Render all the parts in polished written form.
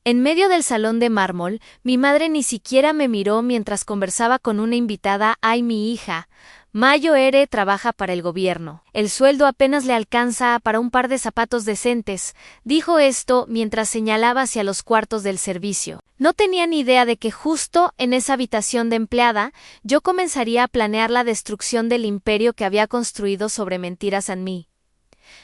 En medio del salón de mármol, mi madre ni siquiera me miró mientras conversaba con una invitada. Ay, mi hija. Mayo Ere trabaja para el gobierno. El sueldo apenas le alcanza para un par de zapatos decentes. Dijo esto mientras señalaba hacia los cuartos del servicio. No tenía ni idea de que justo en esa habitación de empleada, yo comenzaría a planear la destrucción del imperio que había construido sobre mentiras en mí.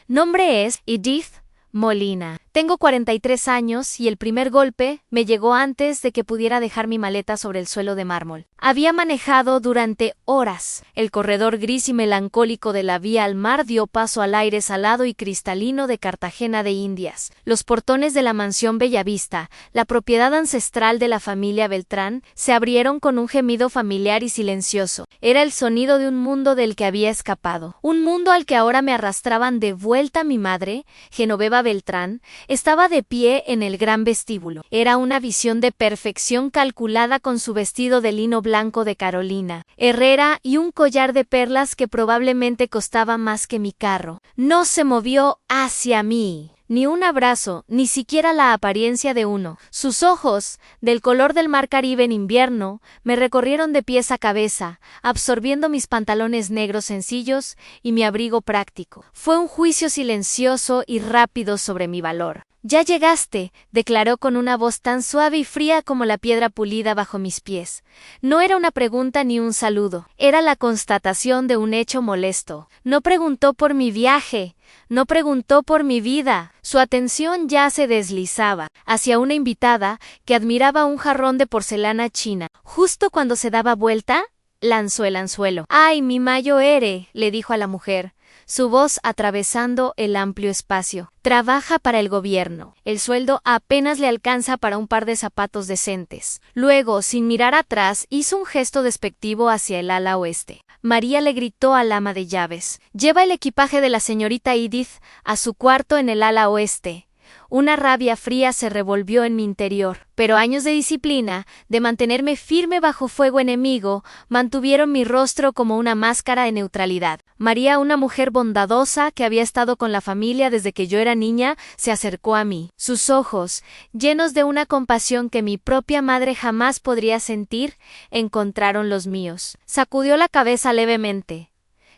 Nombre es Edith Molina. Tengo 43 años y el primer golpe me llegó antes de que pudiera dejar mi maleta sobre el suelo de mármol. Había manejado durante horas. El corredor gris y melancólico de la vía al mar dio paso al aire salado y cristalino de Cartagena de Indias. Los portones de la mansión Bellavista, la propiedad ancestral de la familia Beltrán, se abrieron con un gemido familiar y silencioso. Era el sonido de un mundo del que había escapado. Un mundo al que ahora me arrastraban de vuelta mi madre, Genoveva Beltrán. Estaba de pie en el gran vestíbulo. Era una visión de perfección calculada con su vestido de lino blanco de Carolina Herrera y un collar de perlas que probablemente costaba más que mi carro. No se movió hacia mí. Ni un abrazo, ni siquiera la apariencia de uno. Sus ojos, del color del mar Caribe en invierno, me recorrieron de pies a cabeza, absorbiendo mis pantalones negros sencillos y mi abrigo práctico. Fue un juicio silencioso y rápido sobre mi valor. «Ya llegaste», declaró con una voz tan suave y fría como la piedra pulida bajo mis pies. No era una pregunta ni un saludo, era la constatación de un hecho molesto. No preguntó por mi viaje, no preguntó por mi vida. Su atención ya se deslizaba hacia una invitada que admiraba un jarrón de porcelana china. Justo cuando se daba vuelta, lanzó el anzuelo. «Ay, mi Mayo Ere», le dijo a la mujer, su voz atravesando el amplio espacio. «Trabaja para el gobierno. El sueldo apenas le alcanza para un par de zapatos decentes». Luego, sin mirar atrás, hizo un gesto despectivo hacia el ala oeste. María le gritó al ama de llaves: «Lleva el equipaje de la señorita Edith a su cuarto en el ala oeste». Una rabia fría se revolvió en mi interior, pero años de disciplina, de mantenerme firme bajo fuego enemigo, mantuvieron mi rostro como una máscara de neutralidad. María, una mujer bondadosa que había estado con la familia desde que yo era niña, se acercó a mí. Sus ojos, llenos de una compasión que mi propia madre jamás podría sentir, encontraron los míos. Sacudió la cabeza levemente,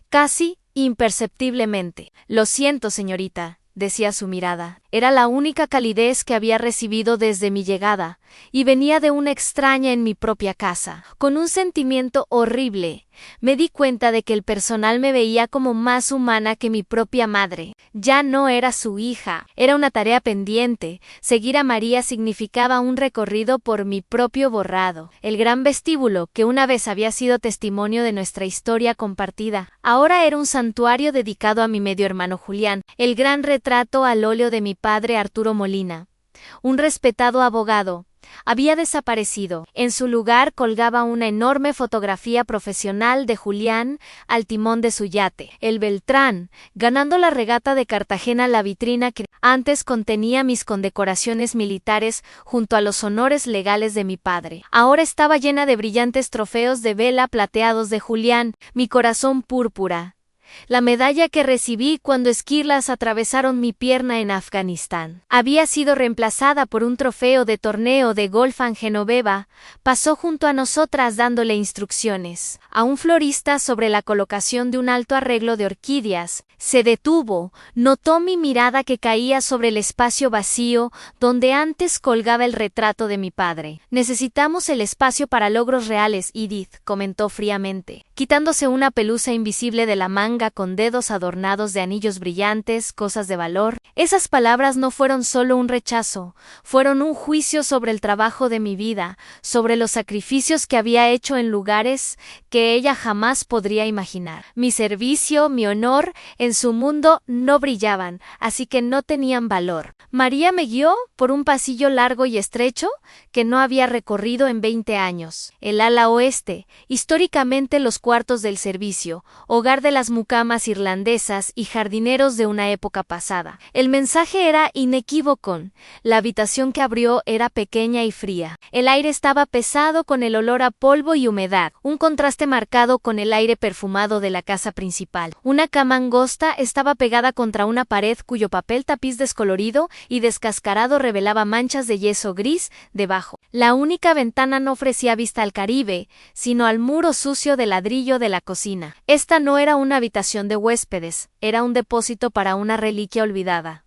casi imperceptiblemente. «Lo siento, señorita», decía su mirada. Era la única calidez que había recibido desde mi llegada, y venía de una extraña en mi propia casa. Con un sentimiento horrible, me di cuenta de que el personal me veía como más humana que mi propia madre. Ya no era su hija, era una tarea pendiente. Seguir a María significaba un recorrido por mi propio borrado. El gran vestíbulo, que una vez había sido testimonio de nuestra historia compartida, ahora era un santuario dedicado a mi medio hermano Julián. El gran retrato al óleo de mi padre Arturo Molina, un respetado abogado, había desaparecido. En su lugar colgaba una enorme fotografía profesional de Julián al timón de su yate, el Beltrán, ganando la regata de Cartagena. La vitrina que antes contenía mis condecoraciones militares junto a los honores legales de mi padre, ahora estaba llena de brillantes trofeos de vela plateados de Julián, mi corazón púrpura. La medalla que recibí cuando esquirlas atravesaron mi pierna en Afganistán había sido reemplazada por un trofeo de torneo de golf. En Genoveva pasó junto a nosotras dándole instrucciones a un florista sobre la colocación de un alto arreglo de orquídeas. Se detuvo, notó mi mirada que caía sobre el espacio vacío donde antes colgaba el retrato de mi padre. «Necesitamos el espacio para logros reales», Edith comentó fríamente, quitándose una pelusa invisible de la manga con dedos adornados de anillos brillantes, cosas de valor. Esas palabras no fueron solo un rechazo, fueron un juicio sobre el trabajo de mi vida, sobre los sacrificios que había hecho en lugares que ella jamás podría imaginar. Mi servicio, mi honor, en su mundo no brillaban, así que no tenían valor. María me guió por un pasillo largo y estrecho que no había recorrido en 20 años. El ala oeste, históricamente los cuartos del servicio, hogar de las mujeres mucamas irlandesas y jardineros de una época pasada. El mensaje era inequívoco. La habitación que abrió era pequeña y fría. El aire estaba pesado con el olor a polvo y humedad, un contraste marcado con el aire perfumado de la casa principal. Una cama angosta estaba pegada contra una pared cuyo papel tapiz descolorido y descascarado revelaba manchas de yeso gris debajo. La única ventana no ofrecía vista al Caribe, sino al muro sucio de ladrillo de la cocina. Esta no era una habitación de huéspedes, era un depósito para una reliquia olvidada.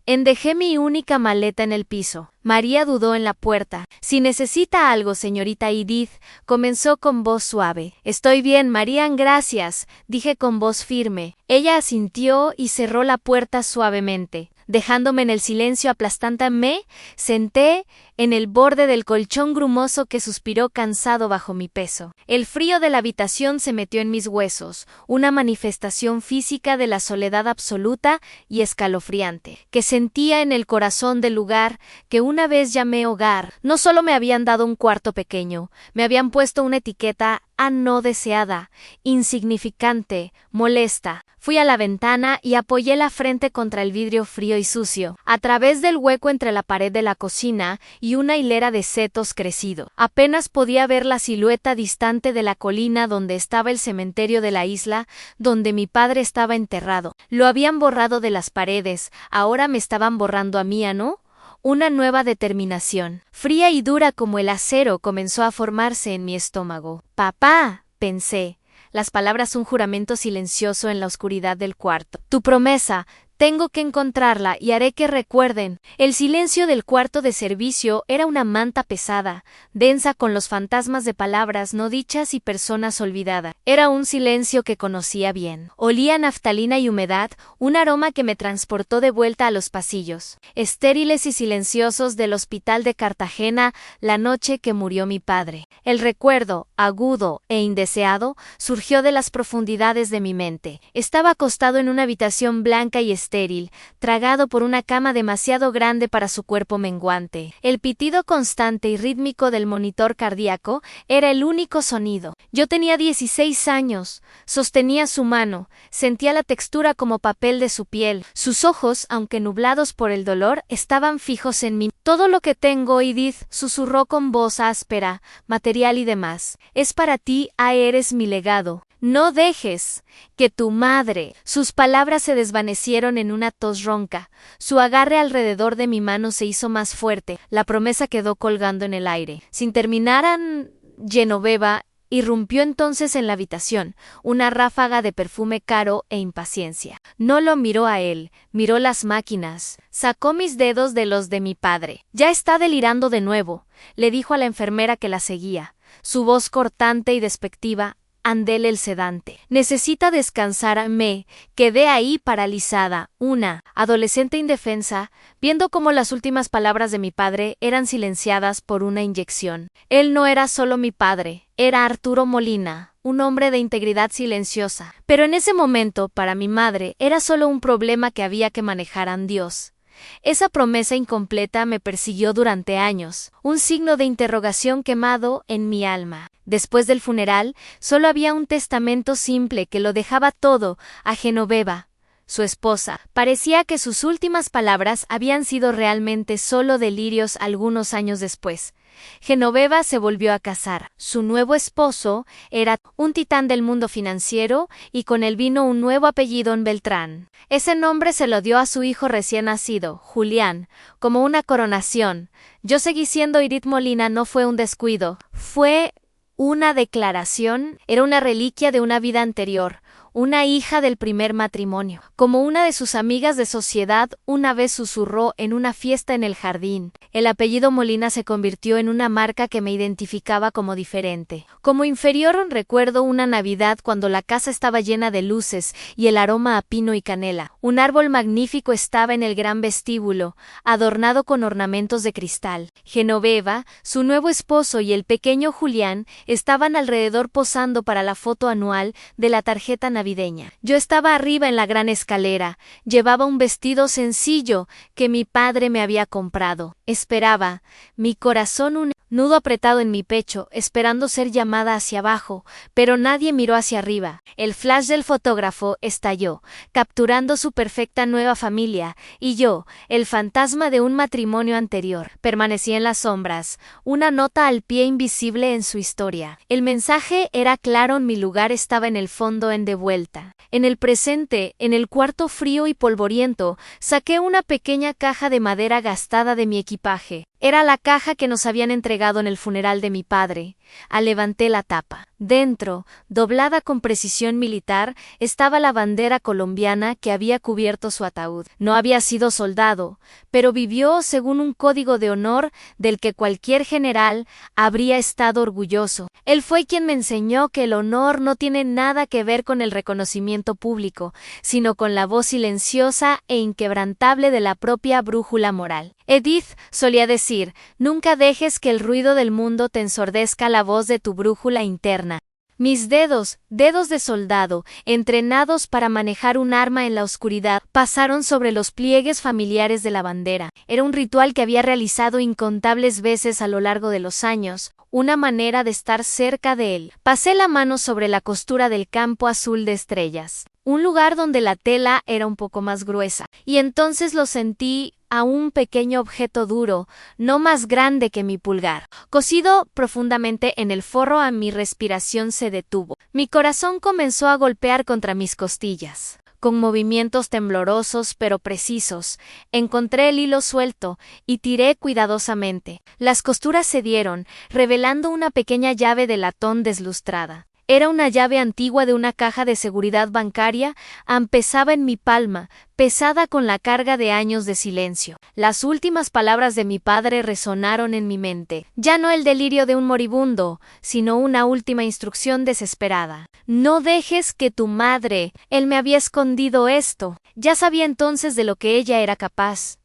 Dejé mi única maleta en el piso. María dudó en la puerta. «Si necesita algo, señorita Edith», comenzó con voz suave. «Estoy bien, Marian, gracias», dije con voz firme. Ella asintió y cerró la puerta suavemente. Dejándome en el silencio aplastante, me senté en el borde del colchón grumoso que suspiró cansado bajo mi peso. El frío de la habitación se metió en mis huesos, una manifestación física de la soledad absoluta y escalofriante, que sentía en el corazón del lugar que una vez llamé hogar. No solo me habían dado un cuarto pequeño, me habían puesto una etiqueta no deseada, insignificante, molesta. Fui a la ventana y apoyé la frente contra el vidrio frío y sucio, a través del hueco entre la pared de la cocina y una hilera de setos crecido. Apenas podía ver la silueta distante de la colina donde estaba el cementerio de la isla, donde mi padre estaba enterrado. Lo habían borrado de las paredes, ahora me estaban borrando a mí, ¿no? Una nueva determinación, fría y dura como el acero, comenzó a formarse en mi estómago. «Papá», pensé, las palabras un juramento silencioso en la oscuridad del cuarto. «Tu promesa, tengo que encontrarla y haré que recuerden». El silencio del cuarto de servicio era una manta pesada, densa con los fantasmas de palabras no dichas y personas olvidadas. Era un silencio que conocía bien. Olía a naftalina y humedad, un aroma que me transportó de vuelta a los pasillos estériles y silenciosos del hospital de Cartagena la noche que murió mi padre. El recuerdo, agudo e indeseado, surgió de las profundidades de mi mente. Estaba acostado en una habitación blanca y estéril, tragado por una cama demasiado grande para su cuerpo menguante. El pitido constante y rítmico del monitor cardíaco era el único sonido. Yo tenía 16 años, sostenía su mano, sentía la textura como papel de su piel. Sus ojos, aunque nublados por el dolor, estaban fijos en mí. «Todo lo que tengo, Edith», susurró con voz áspera, material y demás. «Es para ti, eres mi legado. No dejes que tu madre». Sus palabras se desvanecieron en una tos ronca. Su agarre alrededor de mi mano se hizo más fuerte. La promesa quedó colgando en el aire. Sin terminar, Genoveva irrumpió entonces en la habitación, una ráfaga de perfume caro e impaciencia. No lo miró a él, miró las máquinas. Sacó mis dedos de los de mi padre. «Ya está delirando de nuevo», le dijo a la enfermera que la seguía. Su voz cortante y despectiva, «Andele el sedante. Necesita descansar». Me quedé ahí paralizada, una adolescente indefensa, viendo cómo las últimas palabras de mi padre eran silenciadas por una inyección. Él no era solo mi padre, era Arturo Molina, un hombre de integridad silenciosa. Pero en ese momento, para mi madre, era solo un problema que había que manejar a Dios. Esa promesa incompleta me persiguió durante años, un signo de interrogación quemado en mi alma. Después del funeral, solo había un testamento simple que lo dejaba todo a Genoveva, su esposa. Parecía que sus últimas palabras habían sido realmente solo delirios algunos años después. Genoveva se volvió a casar. Su nuevo esposo era un titán del mundo financiero y con él vino un nuevo apellido en Beltrán. Ese nombre se lo dio a su hijo recién nacido, Julián, como una coronación. Yo seguí siendo Edith Molina, no fue un descuido, fue una declaración, era una reliquia de una vida anterior. Una hija del primer matrimonio. Como una de sus amigas de sociedad una vez susurró en una fiesta en el jardín, el apellido Molina se convirtió en una marca que me identificaba como diferente. Como inferior recuerdo una Navidad cuando la casa estaba llena de luces y el aroma a pino y canela. Un árbol magnífico estaba en el gran vestíbulo, adornado con ornamentos de cristal. Genoveva, su nuevo esposo y el pequeño Julián estaban alrededor posando para la foto anual de la tarjeta navideña navideña. Yo estaba arriba en la gran escalera, llevaba un vestido sencillo que mi padre me había comprado. Esperaba, mi corazón un nudo apretado en mi pecho, esperando ser llamada hacia abajo, pero nadie miró hacia arriba. El flash del fotógrafo estalló, capturando su perfecta nueva familia, y yo, el fantasma de un matrimonio anterior, permanecí en las sombras, una nota al pie invisible en su historia. El mensaje era claro, mi lugar estaba en el fondo en de vuelta. En el presente, en el cuarto frío y polvoriento, saqué una pequeña caja de madera gastada de mi equipaje. Era la caja que nos habían entregado en el funeral de mi padre. Levanté la tapa. Dentro, doblada con precisión militar, estaba la bandera colombiana que había cubierto su ataúd. No había sido soldado, pero vivió según un código de honor del que cualquier general habría estado orgulloso. Él fue quien me enseñó que el honor no tiene nada que ver con el reconocimiento público, sino con la voz silenciosa e inquebrantable de la propia brújula moral. Edith solía decir, nunca dejes que el ruido del mundo te ensordezca la voz de tu brújula interna. Mis dedos de soldado, entrenados para manejar un arma en la oscuridad, pasaron sobre los pliegues familiares de la bandera. Era un ritual que había realizado incontables veces a lo largo de los años, una manera de estar cerca de él. Pasé la mano sobre la costura del campo azul de estrellas, un lugar donde la tela era un poco más gruesa, y entonces lo sentí a un pequeño objeto duro, no más grande que mi pulgar. Cosido profundamente en el forro, mi respiración se detuvo. Mi corazón comenzó a golpear contra mis costillas. Con movimientos temblorosos pero precisos, encontré el hilo suelto y tiré cuidadosamente. Las costuras cedieron, revelando una pequeña llave de latón deslustrada. Era una llave antigua de una caja de seguridad bancaria, pesaba en mi palma, pesada con la carga de años de silencio. Las últimas palabras de mi padre resonaron en mi mente. Ya no el delirio de un moribundo, sino una última instrucción desesperada. No dejes que tu madre. Él me había escondido esto. Ya sabía entonces de lo que ella era capaz.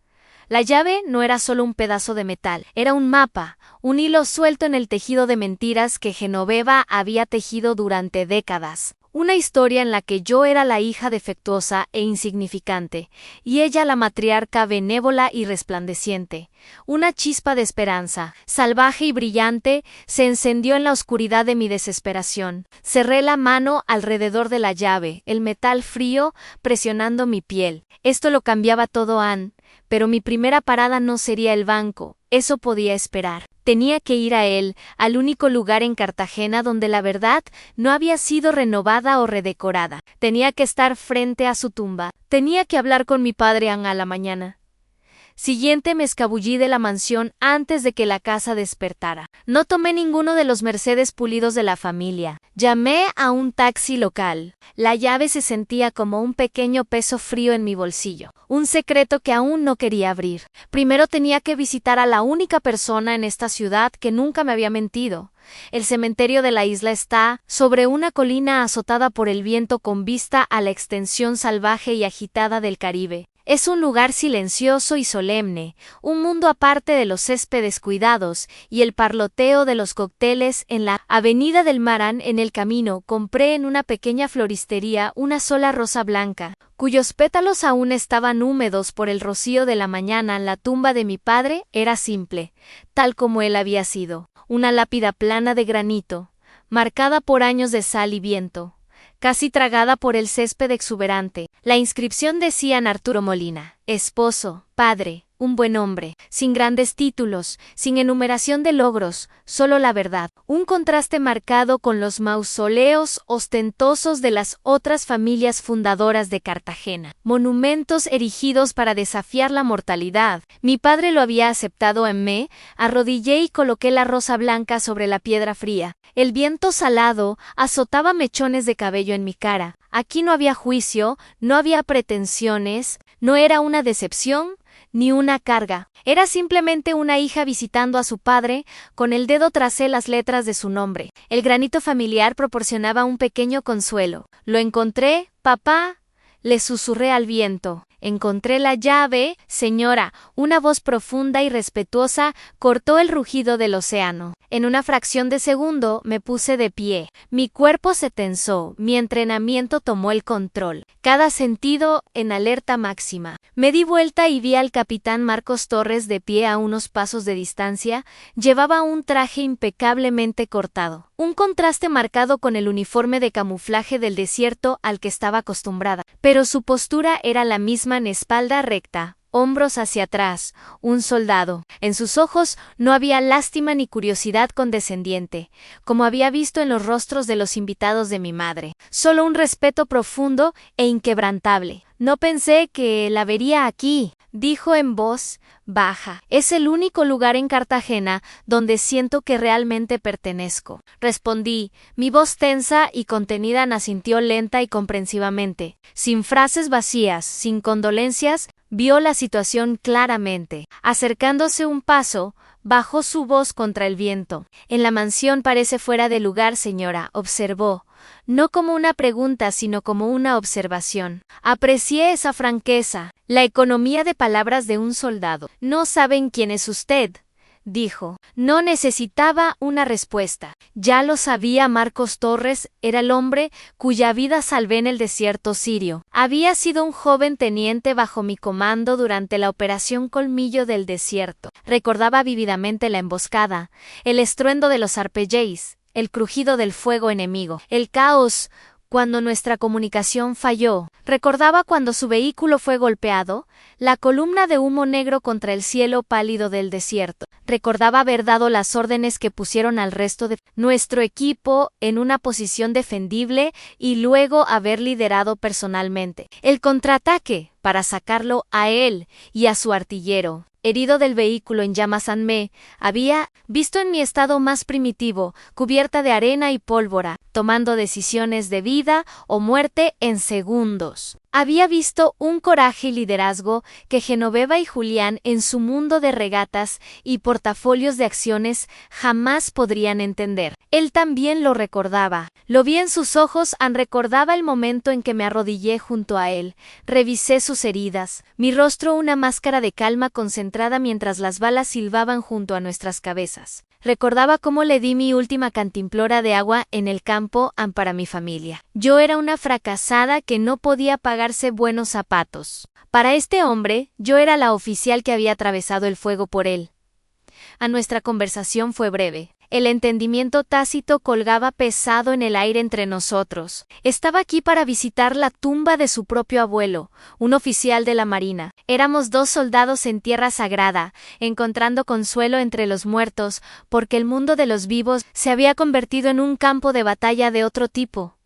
La llave no era solo un pedazo de metal, era un mapa, un hilo suelto en el tejido de mentiras que Genoveva había tejido durante décadas. Una historia en la que yo era la hija defectuosa e insignificante, y ella la matriarca benévola y resplandeciente. Una chispa de esperanza, salvaje y brillante, se encendió en la oscuridad de mi desesperación. Cerré la mano alrededor de la llave, el metal frío presionando mi piel. Esto lo cambiaba todo, Anne. Pero mi primera parada no sería el banco, eso podía esperar. Tenía que ir a él, al único lugar en Cartagena donde la verdad no había sido renovada o redecorada. Tenía que estar frente a su tumba. Tenía que hablar con mi padre a la mañana siguiente. Me escabullí de la mansión antes de que la casa despertara. No tomé ninguno de los Mercedes pulidos de la familia. Llamé a un taxi local. La llave se sentía como un pequeño peso frío en mi bolsillo. Un secreto que aún no quería abrir. Primero tenía que visitar a la única persona en esta ciudad que nunca me había mentido. El cementerio de la isla está sobre una colina azotada por el viento con vista a la extensión salvaje y agitada del Caribe. Es un lugar silencioso y solemne, un mundo aparte de los céspedes cuidados y el parloteo de los cócteles en la avenida del Marán. En el camino compré en una pequeña floristería una sola rosa blanca, cuyos pétalos aún estaban húmedos por el rocío de la mañana. La tumba de mi padre era simple, tal como él había sido, una lápida plana de granito, marcada por años de sal y viento, casi tragada por el césped exuberante. La inscripción decía: Arturo Molina, esposo, padre, un buen hombre, sin grandes títulos, sin enumeración de logros, solo la verdad. Un contraste marcado con los mausoleos ostentosos de las otras familias fundadoras de Cartagena. Monumentos erigidos para desafiar la mortalidad. Mi padre lo había aceptado. Me arrodillé y coloqué la rosa blanca sobre la piedra fría. El viento salado azotaba mechones de cabello en mi cara. Aquí no había juicio, no había pretensiones, no era una decepción ni una carga. Era simplemente una hija visitando a su padre. Con el dedo tracé las letras de su nombre. El granito familiar proporcionaba un pequeño consuelo. Lo encontré, papá, le susurré al viento. Encontré la llave, señora. Una voz profunda y respetuosa cortó el rugido del océano. En una fracción de segundo me puse de pie. Mi cuerpo se tensó, mi entrenamiento tomó el control. Cada sentido en alerta máxima. Me di vuelta y vi al capitán Marcos Torres de pie a unos pasos de distancia. Llevaba un traje impecablemente cortado. Un contraste marcado con el uniforme de camuflaje del desierto al que estaba acostumbrada. Pero su postura era la misma, en espalda recta, hombros hacia atrás, un soldado. En sus ojos no había lástima ni curiosidad condescendiente, como había visto en los rostros de los invitados de mi madre. Solo un respeto profundo e inquebrantable. No pensé que la vería aquí, dijo en voz baja. Es el único lugar en Cartagena donde siento que realmente pertenezco. Respondí. Mi voz tensa y contenida asintió lenta y comprensivamente. Sin frases vacías, sin condolencias, vio la situación claramente. Acercándose un paso, bajó su voz contra el viento. En la mansión parece fuera de lugar, señora, observó. No como una pregunta, sino como una observación. Aprecié esa franqueza, la economía de palabras de un soldado. No saben quién es usted, dijo. No necesitaba una respuesta. Ya lo sabía. Marcos Torres era el hombre cuya vida salvé en el desierto sirio. Había sido un joven teniente bajo mi comando durante la Operación Colmillo del Desierto. Recordaba vívidamente la emboscada, el estruendo de los arpeggios, el crujido del fuego enemigo, el caos cuando nuestra comunicación falló. Recordaba cuando su vehículo fue golpeado, la columna de humo negro contra el cielo pálido del desierto. Recordaba haber dado las órdenes que pusieron al resto de nuestro equipo en una posición defendible y luego haber liderado personalmente el contraataque para sacarlo a él y a su artillero. Herido del vehículo en llamas, me había visto en mi estado más primitivo, cubierta de arena y pólvora, tomando decisiones de vida o muerte en segundos. Había visto un coraje y liderazgo que Genoveva y Julián, en su mundo de regatas y portafolios de acciones, jamás podrían entender. Él también lo recordaba. Lo vi en sus ojos. Recordaba el momento en que me arrodillé junto a él. Revisé sus heridas. Mi rostro una máscara de calma concentrada mientras las balas silbaban junto a nuestras cabezas. Recordaba cómo le di mi última cantimplora de agua en el campo para mi familia. Yo era una fracasada que no podía pagarse buenos zapatos. Para este hombre, yo era la oficial que había atravesado el fuego por él. Nuestra conversación fue breve. El entendimiento tácito colgaba pesado en el aire entre nosotros. Estaba aquí para visitar la tumba de su propio abuelo, un oficial de la Marina. Éramos dos soldados en tierra sagrada, encontrando consuelo entre los muertos, porque el mundo de los vivos se había convertido en un campo de batalla de otro tipo.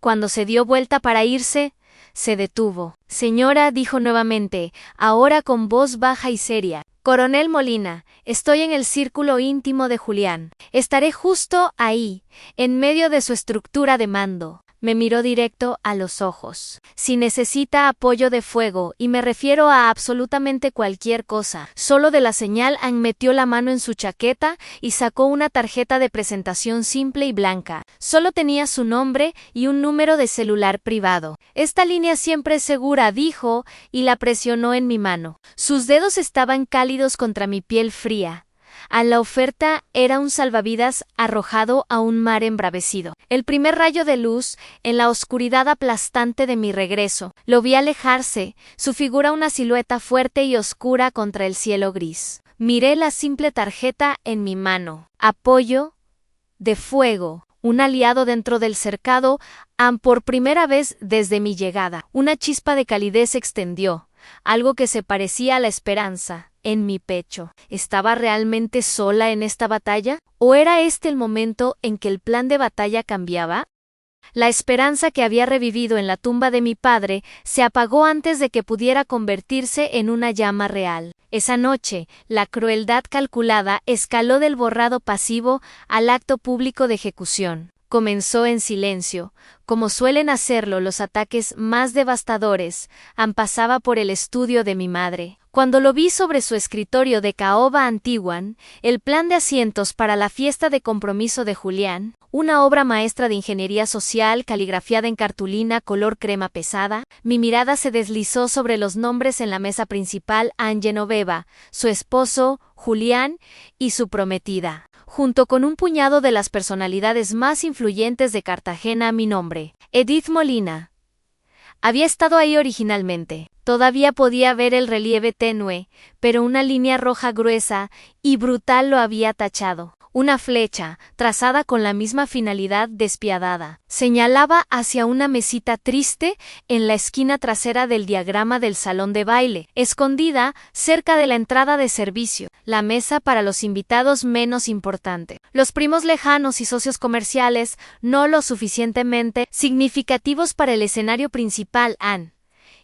Cuando se dio vuelta para irse, se detuvo. Señora, dijo nuevamente, ahora con voz baja y seria. Coronel Molina, estoy en el círculo íntimo de Julián. Estaré justo ahí, en medio de su estructura de mando. Me miró directo a los ojos. Si necesita apoyo de fuego, y me refiero a absolutamente cualquier cosa, solo de la señal, metió la mano en su chaqueta y sacó una tarjeta de presentación simple y blanca. Solo tenía su nombre y un número de celular privado. Esta línea siempre es segura, dijo, y la presionó en mi mano. Sus dedos estaban cálidos contra mi piel fría. La oferta era un salvavidas arrojado a un mar embravecido. El primer rayo de luz, en la oscuridad aplastante de mi regreso, lo vi alejarse, su figura una silueta fuerte y oscura contra el cielo gris. Miré la simple tarjeta en mi mano. Apoyo de fuego. Un aliado dentro del cercado, por primera vez desde mi llegada. Una chispa de calidez se extendió, algo que se parecía a la esperanza, en mi pecho. ¿Estaba realmente sola en esta batalla? ¿O era este el momento en que el plan de batalla cambiaba? La esperanza que había revivido en la tumba de mi padre se apagó antes de que pudiera convertirse en una llama real. Esa noche, la crueldad calculada escaló del borrado pasivo al acto público de ejecución. Comenzó en silencio, como suelen hacerlo los ataques más devastadores. Pasaba por el estudio de mi madre. Cuando lo vi sobre su escritorio de caoba antiguan, el plan de asientos para la fiesta de compromiso de Julián, una obra maestra de ingeniería social caligrafiada en cartulina color crema pesada, mi mirada se deslizó sobre los nombres en la mesa principal a Genoveva, su esposo, Julián, y su prometida, junto con un puñado de las personalidades más influyentes de Cartagena a mi nombre, Edith Molina. Había estado ahí originalmente. Todavía podía ver el relieve tenue, pero una línea roja gruesa y brutal lo había tachado. Una flecha, trazada con la misma finalidad despiadada, señalaba hacia una mesita triste en la esquina trasera del diagrama del salón de baile, escondida cerca de la entrada de servicio, la mesa para los invitados menos importante. Los primos lejanos y socios comerciales, no lo suficientemente significativos para el escenario principal han.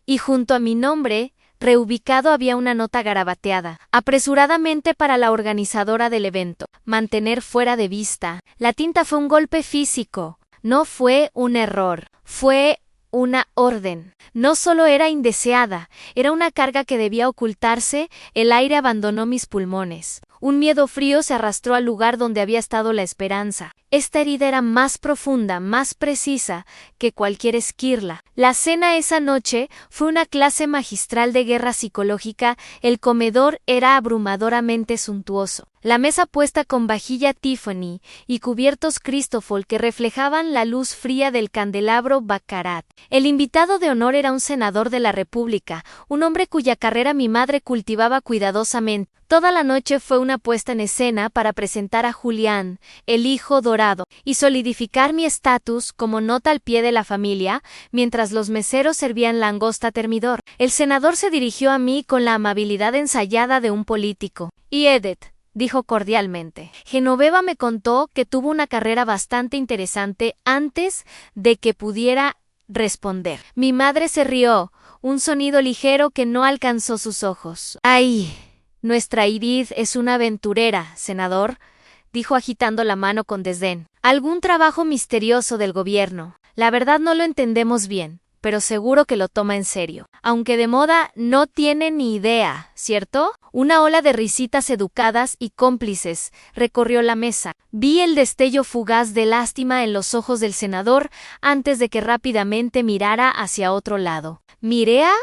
Y junto a mi nombre, reubicado había una nota garabateada, apresuradamente para la organizadora del evento. Mantener fuera de vista. La tinta fue un golpe físico. No fue un error. Fue una orden. No solo era indeseada, era una carga que debía ocultarse. El aire abandonó mis pulmones. Un miedo frío se arrastró al lugar donde había estado la esperanza. Esta herida era más profunda, más precisa que cualquier esquirla. La cena esa noche fue una clase magistral de guerra psicológica. El comedor era abrumadoramente suntuoso. La mesa puesta con vajilla Tiffany y cubiertos Cristofol que reflejaban la luz fría del candelabro Baccarat. El invitado de honor era un senador de la República, un hombre cuya carrera mi madre cultivaba cuidadosamente. Toda la noche fue una puesta en escena para presentar a Julián, el hijo dorado, y solidificar mi estatus como nota al pie de la familia, mientras los meseros servían langosta termidor. El senador se dirigió a mí con la amabilidad ensayada de un político. Y Edith, dijo cordialmente. Genoveva me contó que tuvo una carrera bastante interesante antes de que pudiera responder. Mi madre se rió, un sonido ligero que no alcanzó sus ojos. ¡Ay! Nuestra Edith es una aventurera, senador, dijo agitando la mano con desdén. Algún trabajo misterioso del gobierno. La verdad no lo entendemos bien, pero seguro que lo toma en serio. Aunque de moda no tiene ni idea, ¿cierto? Una ola de risitas educadas y cómplices recorrió la mesa. Vi el destello fugaz de lástima en los ojos del senador antes de que rápidamente mirara hacia otro lado. ¿Miré a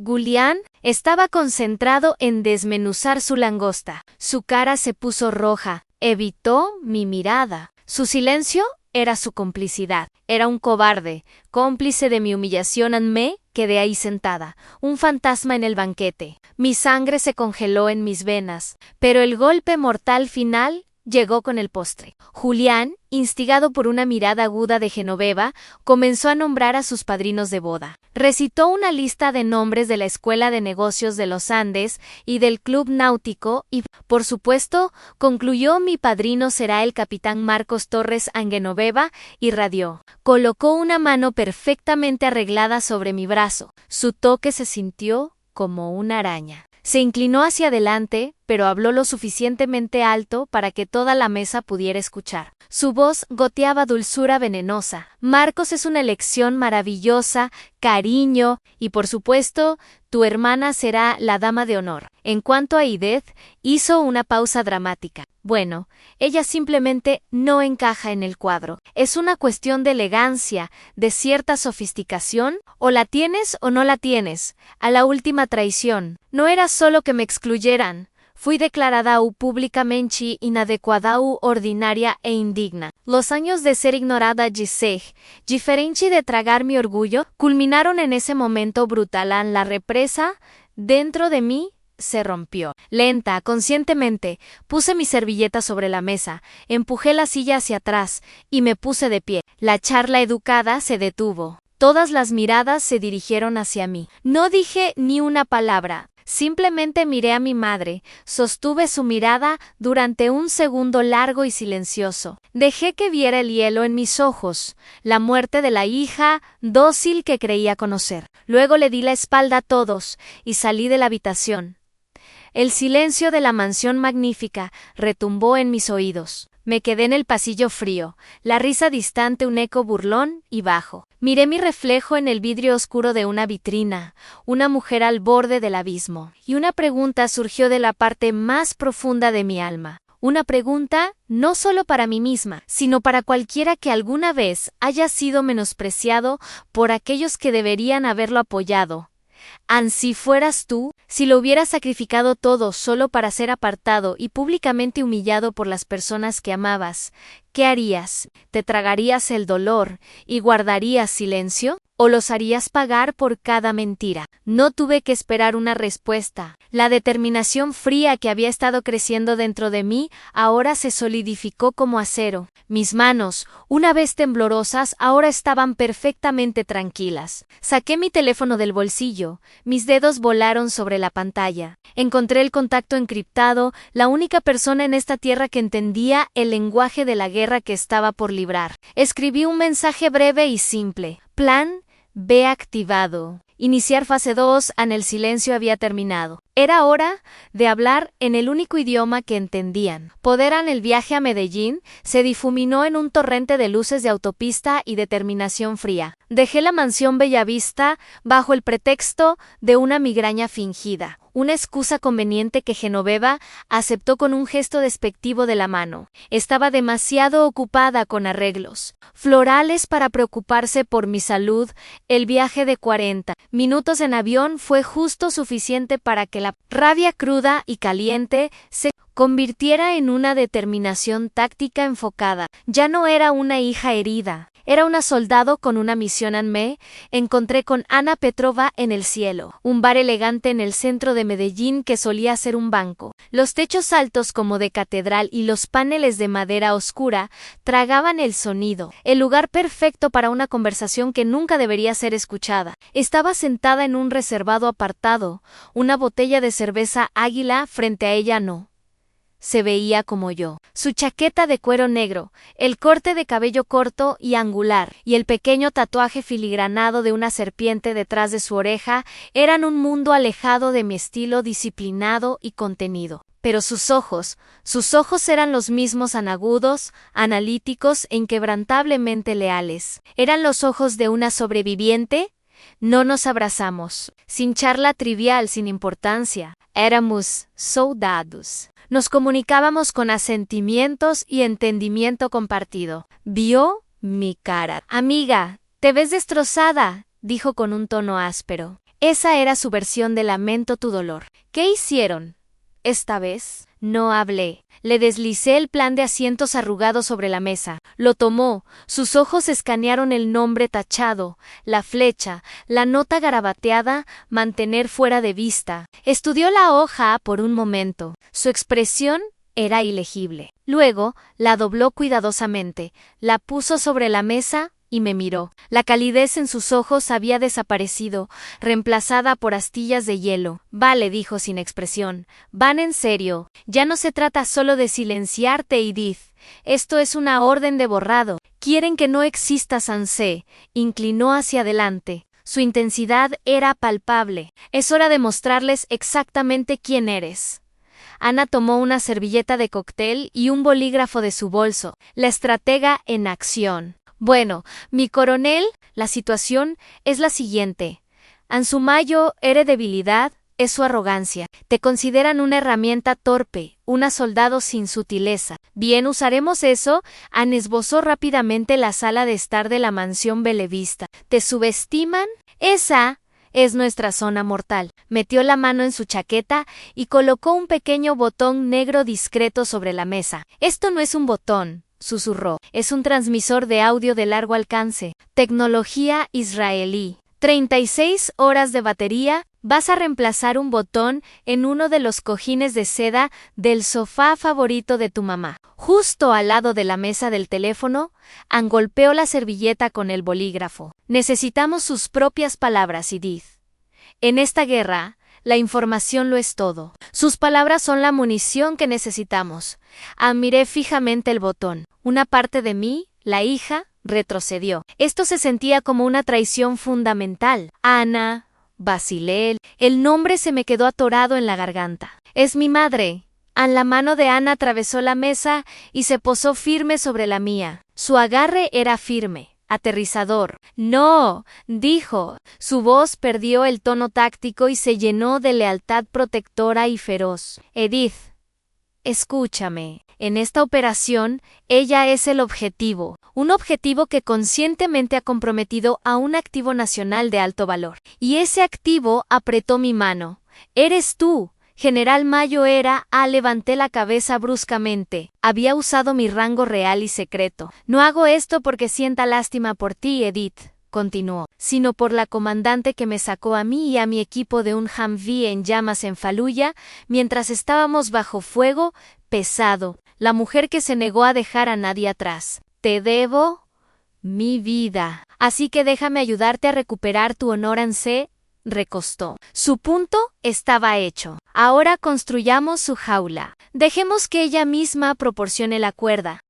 Julián? Estaba concentrado en desmenuzar su langosta. Su cara se puso roja. Evitó mi mirada. Su silencio era su complicidad. Era un cobarde, cómplice de mi humillación. Me quedé ahí sentada, un fantasma en el banquete. Mi sangre se congeló en mis venas, pero el golpe mortal final llegó con el postre. Julián, instigado por una mirada aguda de Genoveva, comenzó a nombrar a sus padrinos de boda. Recitó una lista de nombres de la Escuela de Negocios de los Andes y del Club Náutico y, por supuesto, concluyó: mi padrino será el capitán Marcos Torres Genoveva, y radió. Colocó una mano perfectamente arreglada sobre mi brazo. Su toque se sintió como una araña. Se inclinó hacia adelante, pero habló lo suficientemente alto para que toda la mesa pudiera escuchar. Su voz goteaba dulzura venenosa. Marcos es una elección maravillosa, cariño, y por supuesto, tu hermana será la dama de honor. En cuanto a Edith, hizo una pausa dramática. Bueno, ella simplemente no encaja en el cuadro. Es una cuestión de elegancia, de cierta sofisticación, o la tienes o no la tienes. A la última traición, no era solo que me excluyeran. Fui declarada públicamente inadecuada, ordinaria e indigna. Los años de ser ignorada diferente de tragar mi orgullo, culminaron en ese momento brutal. La represa dentro de mí se rompió. Lenta, conscientemente, puse mi servilleta sobre la mesa, empujé la silla hacia atrás y me puse de pie. La charla educada se detuvo. Todas las miradas se dirigieron hacia mí. No dije ni una palabra. Simplemente miré a mi madre, sostuve su mirada durante un segundo largo y silencioso. Dejé que viera el hielo en mis ojos, la muerte de la hija dócil que creía conocer. Luego le di la espalda a todos y salí de la habitación. El silencio de la mansión magnífica retumbó en mis oídos. Me quedé en el pasillo frío, la risa distante un eco burlón y bajo. Miré mi reflejo en el vidrio oscuro de una vitrina, una mujer al borde del abismo, y una pregunta surgió de la parte más profunda de mi alma. Una pregunta no solo para mí misma, sino para cualquiera que alguna vez haya sido menospreciado por aquellos que deberían haberlo apoyado. Ansí fueras tú, si lo hubieras sacrificado todo solo para ser apartado y públicamente humillado por las personas que amabas, ¿qué harías? ¿Te tragarías el dolor y guardarías silencio? ¿O los harías pagar por cada mentira? No tuve que esperar una respuesta. La determinación fría que había estado creciendo dentro de mí ahora se solidificó como acero. Mis manos, una vez temblorosas, ahora estaban perfectamente tranquilas. Saqué mi teléfono del bolsillo. Mis dedos volaron sobre la pantalla. Encontré el contacto encriptado, la única persona en esta tierra que entendía el lenguaje de la guerra que estaba por librar. Escribí un mensaje breve y simple. Plan B activado. Iniciar fase 2, el silencio había terminado. Era hora de hablar en el único idioma que entendían. Poderan el viaje a Medellín se difuminó en un torrente de luces de autopista y determinación fría. Dejé la mansión Bellavista bajo el pretexto de una migraña fingida. Una excusa conveniente que Genoveva aceptó con un gesto despectivo de la mano. Estaba demasiado ocupada con arreglos florales para preocuparse por mi salud. El viaje de 40 minutos en avión fue justo suficiente para que la rabia cruda y caliente se convirtiera en una determinación táctica enfocada. Ya no era una hija herida. Era una soldado con una misión. Me encontré con Ana Petrova en el cielo, un bar elegante en el centro de Medellín que solía ser un banco. Los techos altos como de catedral y los paneles de madera oscura tragaban el sonido, el lugar perfecto para una conversación que nunca debería ser escuchada. Estaba sentada en un reservado apartado, una botella de cerveza Águila frente a ella. No se veía como yo. Su chaqueta de cuero negro, el corte de cabello corto y angular, y el pequeño tatuaje filigranado de una serpiente detrás de su oreja eran un mundo alejado de mi estilo disciplinado y contenido. Pero sus ojos eran los mismos agudos, analíticos e inquebrantablemente leales. Eran los ojos de una sobreviviente. No nos abrazamos, sin charla trivial, sin importancia. Éramos soldados. Nos comunicábamos con asentimientos y entendimiento compartido. Vio mi cara. Amiga, te ves destrozada, dijo con un tono áspero. Esa era su versión de lamento tu dolor. ¿Qué hicieron? Esta vez no hablé. Le deslicé el plan de asientos arrugado sobre la mesa. Lo tomó. Sus ojos escanearon el nombre tachado, la flecha, la nota garabateada, mantener fuera de vista. Estudió la hoja por un momento. Su expresión era ilegible. Luego la dobló cuidadosamente, la puso sobre la mesa y me miró. La calidez en sus ojos había desaparecido, reemplazada por astillas de hielo. Vale, dijo sin expresión. Van en serio. Ya no se trata solo de silenciarte, Edith. Esto es una orden de borrado. Quieren que no exista Sansé. Inclinó hacia adelante. Su intensidad era palpable. Es hora de mostrarles exactamente quién eres. Ana tomó una servilleta de cóctel y un bolígrafo de su bolso. La estratega en acción. Bueno, mi coronel, la situación es la siguiente. Ansumayo era debilidad, es su arrogancia. Te consideran una herramienta torpe, una soldado sin sutileza. Bien, usaremos eso. Ana esbozó rápidamente la sala de estar de la mansión Bellavista. ¿Te subestiman? Esa es nuestra zona mortal. Metió la mano en su chaqueta y colocó un pequeño botón negro discreto sobre la mesa. Esto no es un botón, susurró. Es un transmisor de audio de largo alcance. Tecnología israelí. 36 horas de batería. Vas a reemplazar un botón en uno de los cojines de seda del sofá favorito de tu mamá. Justo al lado de la mesa del teléfono, Ann golpeó la servilleta con el bolígrafo. Necesitamos sus propias palabras, Edith. En esta guerra, la información lo es todo. Sus palabras son la munición que necesitamos. Miré fijamente el botón. Una parte de mí, la hija, retrocedió. Esto se sentía como una traición fundamental. Ana, vacilé. El nombre se me quedó atorado en la garganta. Es mi madre. La mano de Ana atravesó la mesa y se posó firme sobre la mía. Su agarre era firme, aterrizador. No, dijo. Su voz perdió el tono táctico y se llenó de lealtad protectora y feroz. Edith, escúchame. En esta operación, ella es el objetivo. Un objetivo que conscientemente ha comprometido a un activo nacional de alto valor. Y ese activo apretó mi mano. Eres tú. General Mayo era. Levanté la cabeza bruscamente. Había usado mi rango real y secreto. No hago esto porque sienta lástima por ti, Edith, continuó, sino por la comandante que me sacó a mí y a mi equipo de un Humvee en llamas en Faluya, mientras estábamos bajo fuego pesado, la mujer que se negó a dejar a nadie atrás. Te debo mi vida. Así que déjame ayudarte a recuperar tu honor, Anse. Recostó. Su punto estaba hecho. Ahora construyamos su jaula. Dejemos que ella misma proporcione la cuerda.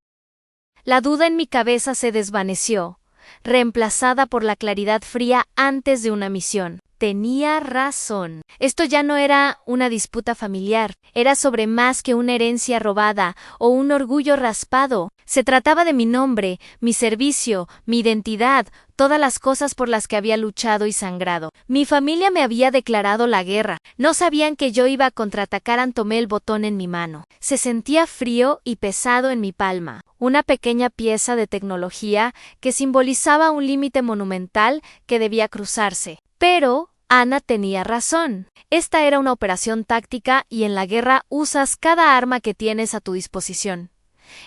La duda en mi cabeza se desvaneció, reemplazada por la claridad fría antes de una misión. Tenía razón. Esto ya no era una disputa familiar, era sobre más que una herencia robada o un orgullo raspado. Se trataba de mi nombre, mi servicio, mi identidad, todas las cosas por las que había luchado y sangrado. Mi familia me había declarado la guerra. No sabían que yo iba a contraatacar. Tomé el botón en mi mano. Se sentía frío y pesado en mi palma. Una pequeña pieza de tecnología que simbolizaba un límite monumental que debía cruzarse. Pero Ana tenía razón. Esta era una operación táctica y en la guerra usas cada arma que tienes a tu disposición.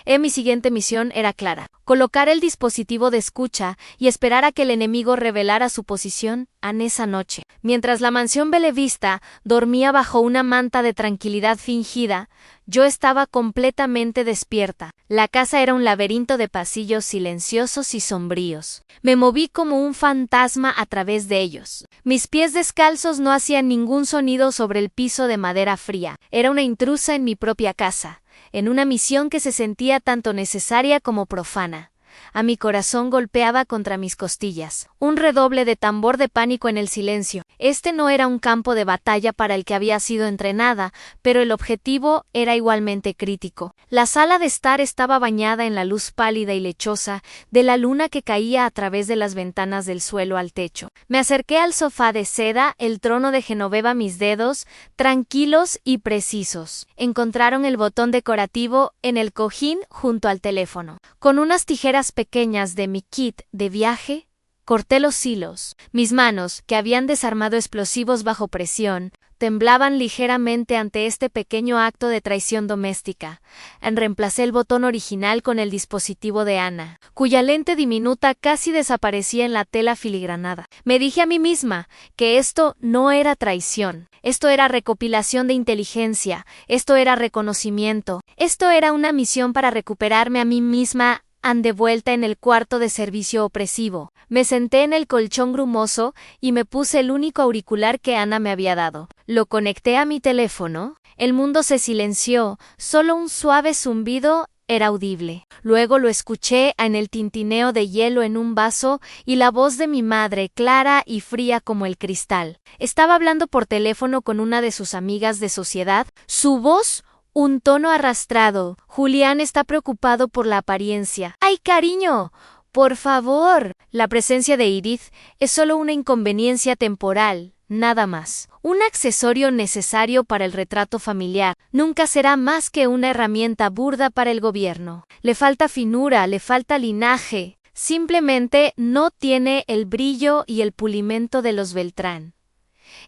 Mi siguiente misión era clara: colocar el dispositivo de escucha y esperar a que el enemigo revelara su posición en esa noche. Mientras la mansión Belevista dormía bajo una manta de tranquilidad fingida, yo estaba completamente despierta. La casa era un laberinto de pasillos silenciosos y sombríos. Me moví como un fantasma a través de ellos. Mis pies descalzos no hacían ningún sonido sobre el piso de madera fría. Era una intrusa en mi propia casa, en una misión que se sentía tanto necesaria como profana. A mi corazón golpeaba contra mis costillas. Un redoble de tambor de pánico en el silencio. Este no era un campo de batalla para el que había sido entrenada, pero el objetivo era igualmente crítico. La sala de estar estaba bañada en la luz pálida y lechosa de la luna que caía a través de las ventanas del suelo al techo. Me acerqué al sofá de seda, el trono de Genoveva. Mis dedos, tranquilos y precisos, encontraron el botón decorativo en el cojín junto al teléfono. Con unas tijeras pequeñas de mi kit de viaje, corté los hilos. Mis manos, que habían desarmado explosivos bajo presión, temblaban ligeramente ante este pequeño acto de traición doméstica. Reemplacé el botón original con el dispositivo de Ana, cuya lente diminuta casi desaparecía en la tela filigranada. Me dije a mí misma que esto no era traición. Esto era recopilación de inteligencia. Esto era reconocimiento. Esto era una misión para recuperarme a mí misma. De vuelta en el cuarto de servicio opresivo. Me senté en el colchón grumoso y me puse el único auricular que Ana me había dado. Lo conecté a mi teléfono. El mundo se silenció, solo un suave zumbido era audible. Luego lo escuché en el tintineo de hielo en un vaso y la voz de mi madre, clara y fría como el cristal. Estaba hablando por teléfono con una de sus amigas de sociedad. Su voz, un tono arrastrado. Julián está preocupado por la apariencia. ¡Ay, cariño! Por favor. La presencia de Edith es solo una inconveniencia temporal, nada más. Un accesorio necesario para el retrato familiar. Nunca será más que una herramienta burda para el gobierno. Le falta finura, le falta linaje. Simplemente no tiene el brillo y el pulimento de los Beltrán.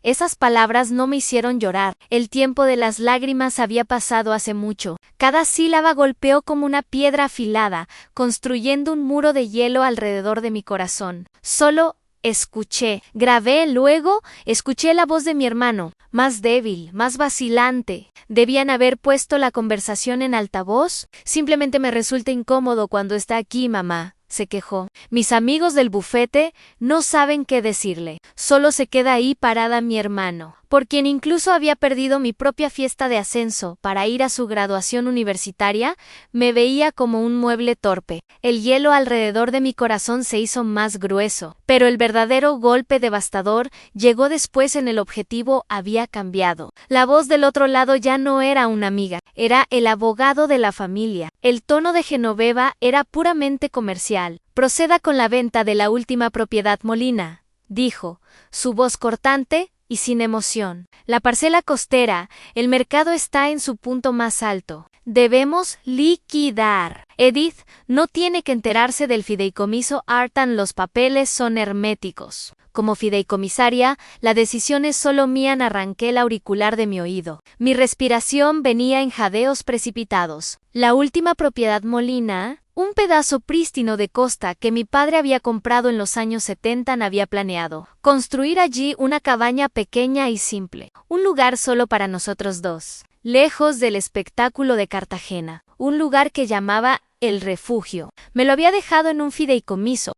Esas palabras no me hicieron llorar. El tiempo de las lágrimas había pasado hace mucho. Cada sílaba golpeó como una piedra afilada, construyendo un muro de hielo alrededor de mi corazón. Solo escuché. Grabé luego, escuché la voz de mi hermano, más débil, más vacilante. ¿Debían haber puesto la conversación en altavoz? Simplemente me resulta incómodo cuando está aquí, mamá, se quejó. Mis amigos del bufete no saben qué decirle. Solo se queda ahí parada mi hermano. por quien incluso había perdido mi propia fiesta de ascenso para ir a su graduación universitaria, me veía como un mueble torpe. El hielo alrededor de mi corazón se hizo más grueso, pero el verdadero golpe devastador llegó después. En el objetivo había cambiado. La voz del otro lado ya no era una amiga, era el abogado de la familia. El tono de Genoveva era puramente comercial. «Proceda con la venta de la última propiedad, Molina», dijo, su voz cortante y sin emoción. «La parcela costera, el mercado está en su punto más alto. Debemos liquidar. Edith no tiene que enterarse del fideicomiso Artan, los papeles son herméticos. Como fideicomisaria, la decisión es solo mía». Arranqué el auricular de mi oído. Mi respiración venía en jadeos precipitados. La última propiedad, Molina, un pedazo prístino de costa que mi padre había comprado en los años 70. Había planeado construir allí una cabaña pequeña y simple, un lugar solo para nosotros dos, lejos del espectáculo de Cartagena, un lugar que llamaba El Refugio. Me lo había dejado en un fideicomiso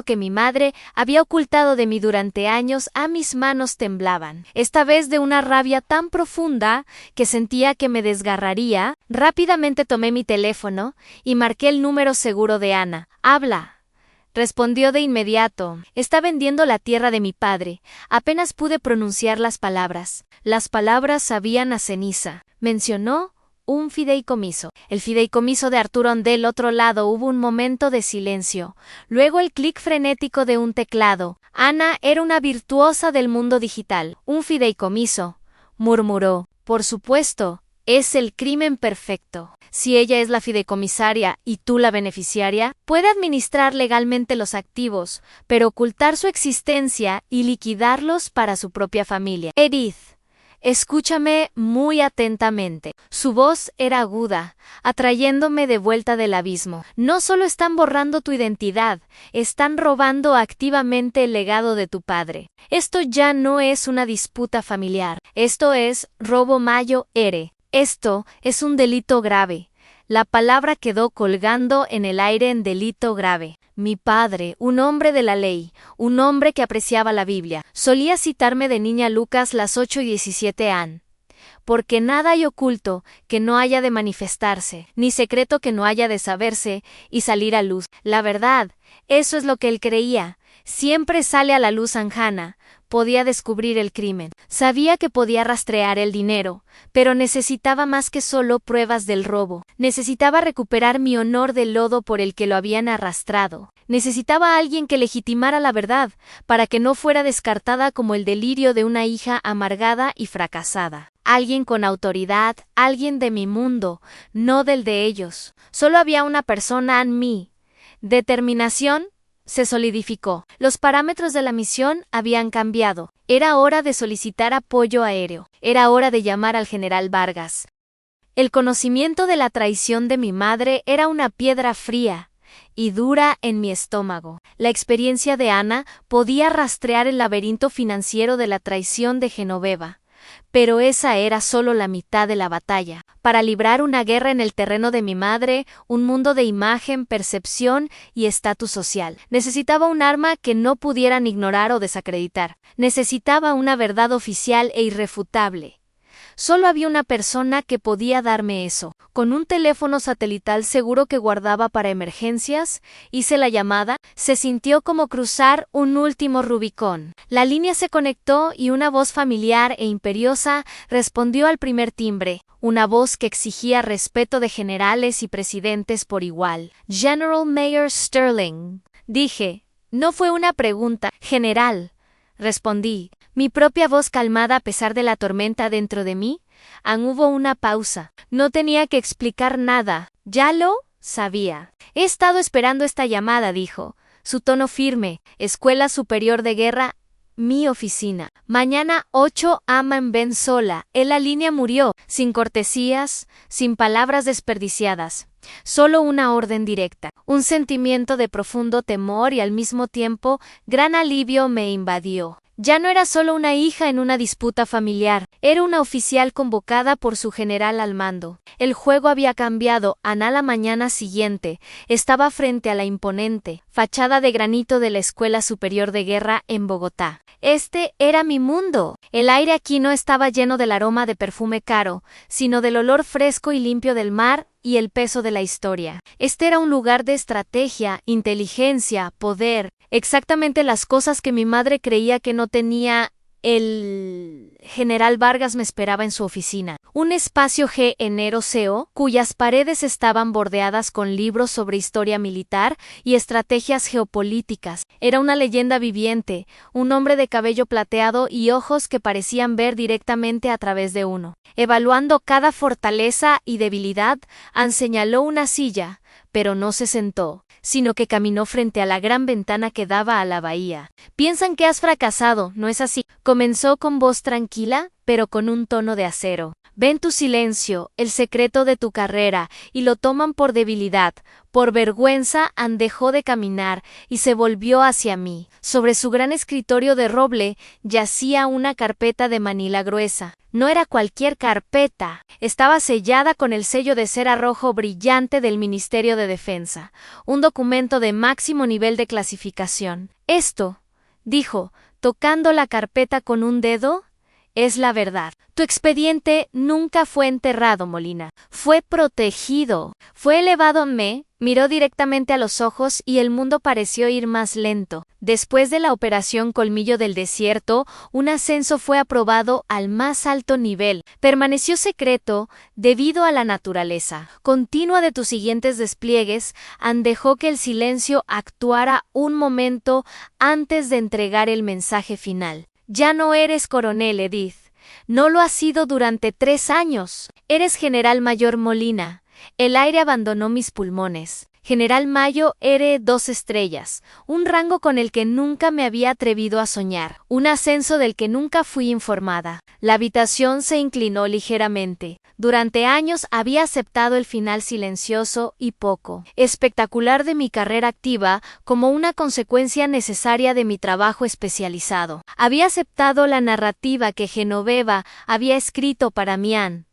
que mi madre había ocultado de mí durante años. Mis manos temblaban, esta vez de una rabia tan profunda que sentía que me desgarraría. Rápidamente tomé mi teléfono y marqué el número seguro de Ana. «Habla», respondió de inmediato. «Está vendiendo la tierra de mi padre». Apenas pude pronunciar las palabras. Las palabras sabían a ceniza. Mencionó un fideicomiso. El fideicomiso de Arturo. Del otro lado hubo un momento de silencio. Luego el clic frenético de un teclado. Ana era una virtuosa del mundo digital. «Un fideicomiso», murmuró. «Por supuesto, es el crimen perfecto. Si ella es la fideicomisaria y tú la beneficiaria, puede administrar legalmente los activos, pero ocultar su existencia y liquidarlos para su propia familia. Edith, escúchame muy atentamente». Su voz era aguda, atrayéndome de vuelta del abismo. «No solo están borrando tu identidad, están robando activamente el legado de tu padre. Esto ya no es una disputa familiar. Esto es robo mayo ere. Esto es un delito grave». La palabra quedó colgando en el aire. En delito grave. Mi padre, un hombre de la ley, un hombre que apreciaba la Biblia, solía citarme de niña Lucas las 8:17 an. «Porque nada hay oculto que no haya de manifestarse, ni secreto que no haya de saberse y salir a luz». La verdad, eso es lo que él creía. Siempre sale a la luz. Anjana podía descubrir el crimen. Sabía que podía rastrear el dinero, pero necesitaba más que solo pruebas del robo. Necesitaba recuperar mi honor del lodo por el que lo habían arrastrado. Necesitaba a alguien que legitimara la verdad, para que no fuera descartada como el delirio de una hija amargada y fracasada. Alguien con autoridad, alguien de mi mundo, no del de ellos. Solo había una persona en mí. Determinación se solidificó. Los parámetros de la misión habían cambiado. Era hora de solicitar apoyo aéreo. Era hora de llamar al general Vargas. El conocimiento de la traición de mi madre era una piedra fría y dura en mi estómago. La experiencia de Ana podía rastrear el laberinto financiero de la traición de Genoveva. Pero esa era solo la mitad de la batalla. Para librar una guerra en el terreno de mi madre, un mundo de imagen, percepción y estatus social, necesitaba un arma que no pudieran ignorar o desacreditar. Necesitaba una verdad oficial e irrefutable. Solo había una persona que podía darme eso. Con un teléfono satelital seguro que guardaba para emergencias, hice la llamada. Se sintió como cruzar un último Rubicón. La línea se conectó y una voz familiar e imperiosa respondió al primer timbre. Una voz que exigía respeto de generales y presidentes por igual. «General Mayor Sterling», dije. No fue una pregunta. «General», respondí. Mi propia voz calmada a pesar de la tormenta dentro de mí. Hubo una pausa. No tenía que explicar nada. Ya lo sabía. «He estado esperando esta llamada», dijo. Su tono firme. «Escuela Superior de Guerra, mi oficina. Mañana 8 am en Ben sola». La línea murió, sin cortesías, sin palabras desperdiciadas. Solo una orden directa. Un sentimiento de profundo temor y al mismo tiempo gran alivio me invadió. Ya no era solo una hija en una disputa familiar, era una oficial convocada por su general al mando. El juego había cambiado. Ana la mañana siguiente estaba frente a la imponente fachada de granito de la Escuela Superior de Guerra en Bogotá. Este era mi mundo. El aire aquí no estaba lleno del aroma de perfume caro, sino del olor fresco y limpio del mar y el peso de la historia. Este era un lugar de estrategia, inteligencia, poder, exactamente las cosas que mi madre creía que no tenía. El general Vargas me esperaba en su oficina, un espacio GNRO, cuyas paredes estaban bordeadas con libros sobre historia militar y estrategias geopolíticas. Era una leyenda viviente, un hombre de cabello plateado y ojos que parecían ver directamente a través de uno. Evaluando cada fortaleza y debilidad, señaló una silla, pero no se sentó, sino que caminó frente a la gran ventana que daba a la bahía. Piensan que has fracasado, ¿no es así? Comenzó con voz tranquila, pero con un tono de acero. Ven tu silencio, el secreto de tu carrera, y lo toman por debilidad. Por vergüenza, dejó de caminar y se volvió hacia mí. Sobre su gran escritorio de roble yacía una carpeta de manila gruesa. No era cualquier carpeta, estaba sellada con el sello de cera rojo brillante del Ministerio de Defensa, un documento de máximo nivel de clasificación. Esto, dijo, tocando la carpeta con un dedo, es la verdad. Tu expediente nunca fue enterrado, Molina. Fue protegido. Fue elevado. Me miró directamente a los ojos y el mundo pareció ir más lento. Después de la operación Colmillo del Desierto, un ascenso fue aprobado al más alto nivel. Permaneció secreto debido a la naturaleza continua de tus siguientes despliegues. Dejó que el silencio actuara un momento antes de entregar el mensaje final. Ya no eres coronel, Edith. No lo has sido durante 3 años. Eres general mayor Molina. El aire abandonó mis pulmones. General Mayo R2 estrellas, un rango con el que nunca me había atrevido a soñar, un ascenso del que nunca fui informada. La habitación se inclinó ligeramente. Durante años había aceptado el final silencioso y poco espectacular de mi carrera activa como una consecuencia necesaria de mi trabajo especializado. Había aceptado la narrativa que Genoveva había escrito para Mian,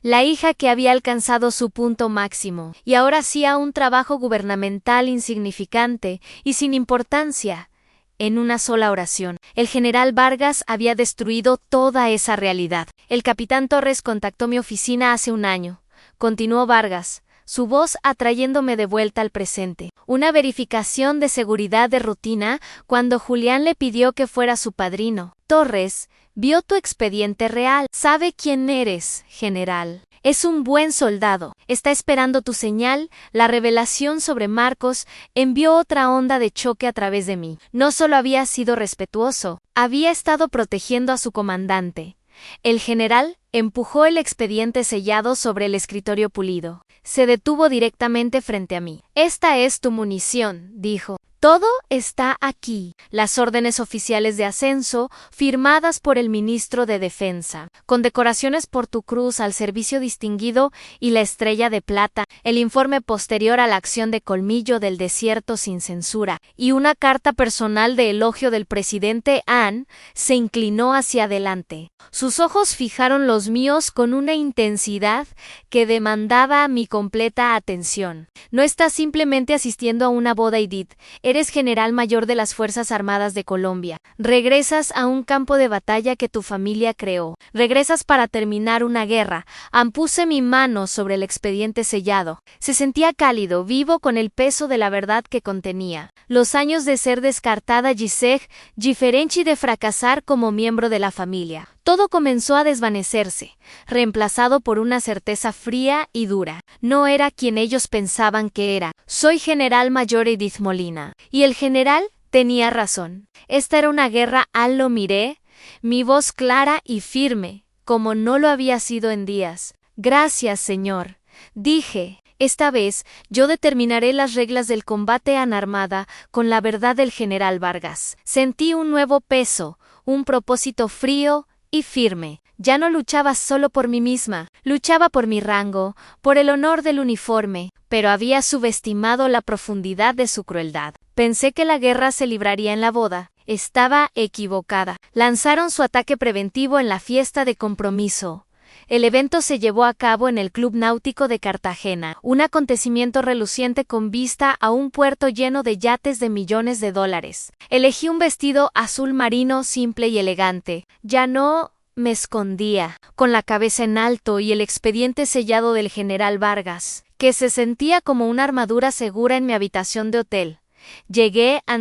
la hija que había alcanzado su punto máximo, y ahora hacía un trabajo gubernamental insignificante y sin importancia. En una sola oración, el general Vargas había destruido toda esa realidad. El capitán Torres contactó mi oficina hace 1 año. Continuó Vargas, su voz atrayéndome de vuelta al presente. Una verificación de seguridad de rutina cuando Julián le pidió que fuera su padrino. Torres vio tu expediente real. Sabe quién eres, general. Es un buen soldado. Está esperando tu señal. La revelación sobre Marcos envió otra onda de choque a través de mí. No solo había sido respetuoso, había estado protegiendo a su comandante. El general empujó el expediente sellado sobre el escritorio pulido. Se detuvo directamente frente a mí. Esta es tu munición, dijo. Todo está aquí. Las órdenes oficiales de ascenso, firmadas por el ministro de Defensa, condecoraciones por tu cruz al servicio distinguido y la estrella de plata, el informe posterior a la acción de Colmillo del Desierto sin censura, y una carta personal de elogio del presidente. Ann se inclinó hacia adelante. Sus ojos fijaron los míos con una intensidad que demandaba mi completa atención. No estás simplemente asistiendo a una boda, Edith. Eres general mayor de las Fuerzas Armadas de Colombia. Regresas a un campo de batalla que tu familia creó. Regresas para terminar una guerra. Puse mi mano sobre el expediente sellado. Se sentía cálido, vivo, con el peso de la verdad que contenía. Los años de ser descartada Giselle, diferente de fracasar como miembro de la familia. Todo comenzó a desvanecerse, reemplazado por una certeza fría y dura. No era quien ellos pensaban que era. Soy general mayor Edith Molina. Y el general tenía razón. Esta era una guerra. Lo miré, mi voz clara y firme, como no lo había sido en días. Gracias, señor, dije. Esta vez, yo determinaré las reglas del combate en armada con la verdad del general Vargas. Sentí un nuevo peso, un propósito frío y firme. Ya no luchaba solo por mí misma, luchaba por mi rango, por el honor del uniforme, pero había subestimado la profundidad de su crueldad. Pensé que la guerra se libraría en la boda. Estaba equivocada. Lanzaron su ataque preventivo en la fiesta de compromiso. El evento se llevó a cabo en el Club Náutico de Cartagena, un acontecimiento reluciente con vista a un puerto lleno de yates de millones de dólares. Elegí un vestido azul marino simple y elegante. Ya no me escondía, con la cabeza en alto y el expediente sellado del general Vargas, que se sentía como una armadura segura en mi habitación de hotel.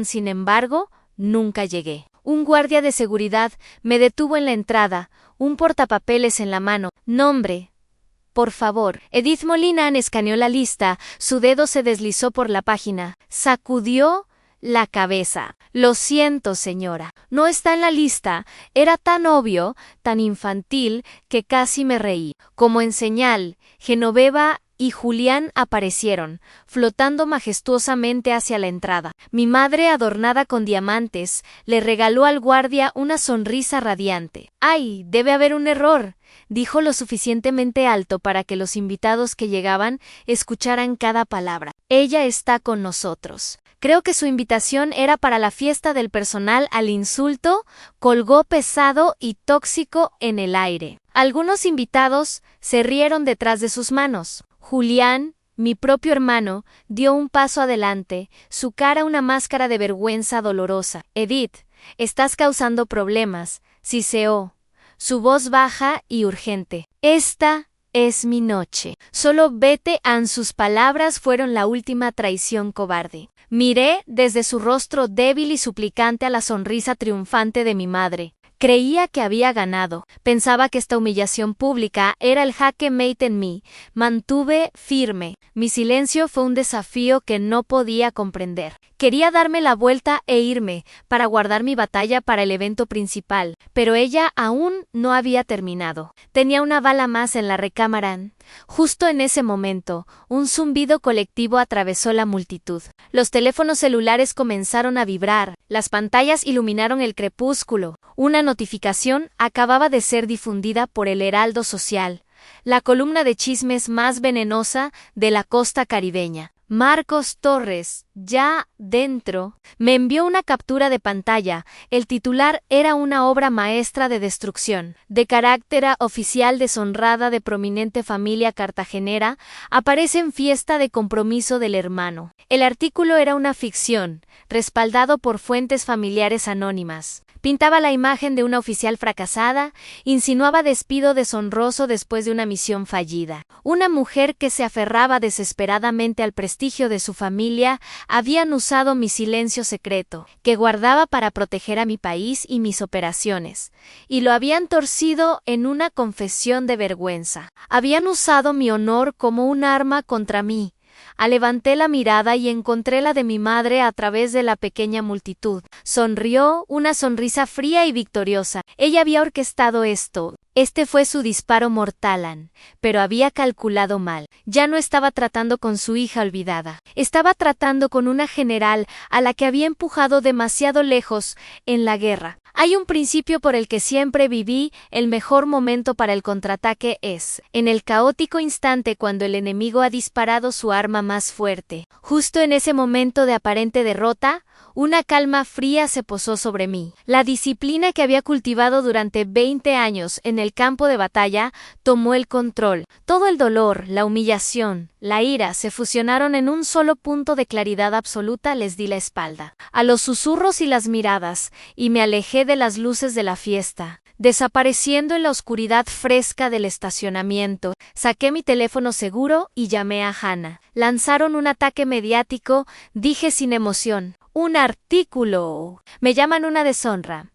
Sin embargo, nunca llegué. Un guardia de seguridad me detuvo en la entrada, un portapapeles en la mano. Nombre. Por favor. Edith Molina escaneó la lista, su dedo se deslizó por la página. Sacudió la cabeza. Lo siento, señora. No está en la lista. Era tan obvio, tan infantil, que casi me reí. Como en señal, Genoveva y Julián aparecieron, flotando majestuosamente hacia la entrada. Mi madre, adornada con diamantes, le regaló al guardia una sonrisa radiante. «¡Ay, debe haber un error!», dijo lo suficientemente alto para que los invitados que llegaban escucharan cada palabra. «Ella está con nosotros». Creo que su invitación era para la fiesta del personal al insulto, colgó pesado y tóxico en el aire. Algunos invitados se rieron detrás de sus manos. Julián, mi propio hermano, dio un paso adelante, su cara una máscara de vergüenza dolorosa. «Edith, estás causando problemas», siseó, su voz baja y urgente. «Esta es mi noche. Solo vete». Sus palabras fueron la última traición cobarde. Miré desde su rostro débil y suplicante a la sonrisa triunfante de mi madre. Creía que había ganado. Pensaba que esta humillación pública era el jaque mate en mí. Mantuve firme. Mi silencio fue un desafío que no podía comprender. Quería darme la vuelta e irme, para guardar mi batalla para el evento principal, pero ella aún no había terminado. Tenía una bala más en la recámara. Justo en ese momento, un zumbido colectivo atravesó la multitud. Los teléfonos celulares comenzaron a vibrar, las pantallas iluminaron el crepúsculo. Una notificación acababa de ser difundida por el Heraldo Social, la columna de chismes más venenosa de la costa caribeña. Marcos Torres, ya dentro, me envió una captura de pantalla. El titular era una obra maestra de destrucción. De carácter oficial deshonrada de prominente familia cartagenera, aparece en fiesta de compromiso del hermano. El artículo era una ficción, respaldado por fuentes familiares anónimas. Pintaba la imagen de una oficial fracasada, insinuaba despido deshonroso después de una misión fallida. Una mujer que se aferraba desesperadamente al prestigio de su familia habían usado mi silencio secreto, que guardaba para proteger a mi país y mis operaciones, y lo habían torcido en una confesión de vergüenza. Habían usado mi honor como un arma contra mí. Levanté la mirada y encontré la de mi madre a través de la pequeña multitud. Sonrió, una sonrisa fría y victoriosa. Ella había orquestado esto. Este fue su disparo mortal, pero había calculado mal. Ya no estaba tratando con su hija olvidada. Estaba tratando con una general a la que había empujado demasiado lejos en la guerra. Hay un principio por el que siempre viví: el mejor momento para el contraataque es en el caótico instante cuando el enemigo ha disparado su arma más fuerte. Justo en ese momento de aparente derrota, una calma fría se posó sobre mí. La disciplina que había cultivado durante 20 años en el campo de batalla tomó el control. Todo el dolor, la humillación, la ira se fusionaron en un solo punto de claridad absoluta. Les di la espalda a los susurros y las miradas, y me alejé de las luces de la fiesta. Desapareciendo en la oscuridad fresca del estacionamiento, saqué mi teléfono seguro y llamé a Hannah. Lanzaron un ataque mediático, dije sin emoción. «Un artículo. Me llaman una deshonra».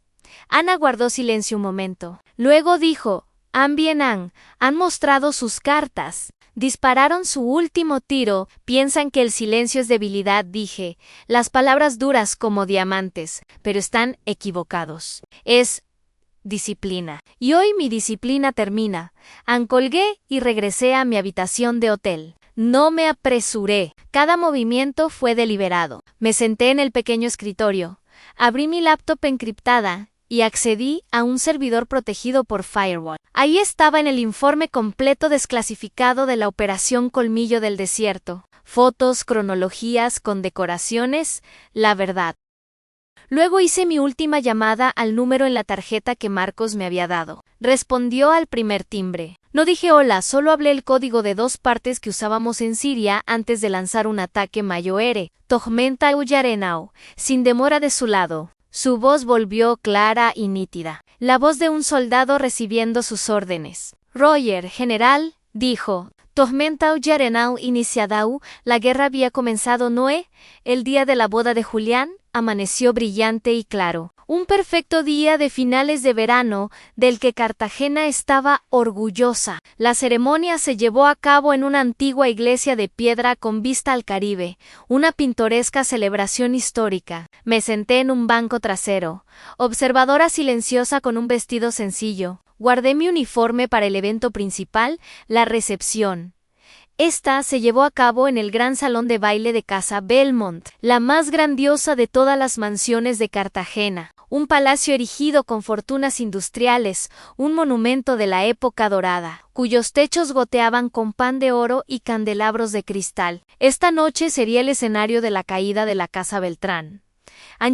Ana guardó silencio un momento. Luego dijo: han mostrado sus cartas. Dispararon su último tiro. Piensan que el silencio es debilidad, dije. Las palabras duras como diamantes, pero están equivocados. Es disciplina. Y hoy mi disciplina termina. Colgué y regresé a mi habitación de hotel. No me apresuré. Cada movimiento fue deliberado. Me senté en el pequeño escritorio. Abrí mi laptop encriptada y accedí a un servidor protegido por firewall. Ahí estaba en el informe completo desclasificado de la Operación Colmillo del Desierto. Fotos, cronologías, condecoraciones, la verdad. Luego hice mi última llamada al número en la tarjeta que Marcos me había dado. Respondió al primer timbre. No dije hola, solo hablé el código de 2 partes que usábamos en Siria antes de lanzar un ataque Mayoere, Tormenta Uyarenau, sin demora de su lado. Su voz volvió clara y nítida. La voz de un soldado recibiendo sus órdenes. Roger, general, dijo. Tormenta Uyarenau iniciadau, la guerra había comenzado Noé, el día de la boda de Julián, amaneció brillante y claro. Un perfecto día de finales de verano, del que Cartagena estaba orgullosa. La ceremonia se llevó a cabo en una antigua iglesia de piedra con vista al Caribe, una pintoresca celebración histórica. Me senté en un banco trasero, observadora silenciosa con un vestido sencillo. Guardé mi uniforme para el evento principal, la recepción. Esta se llevó a cabo en el gran salón de baile de Casa Belmont, la más grandiosa de todas las mansiones de Cartagena, un palacio erigido con fortunas industriales, un monumento de la época dorada, cuyos techos goteaban con pan de oro y candelabros de cristal. Esta noche sería el escenario de la caída de la Casa Beltrán.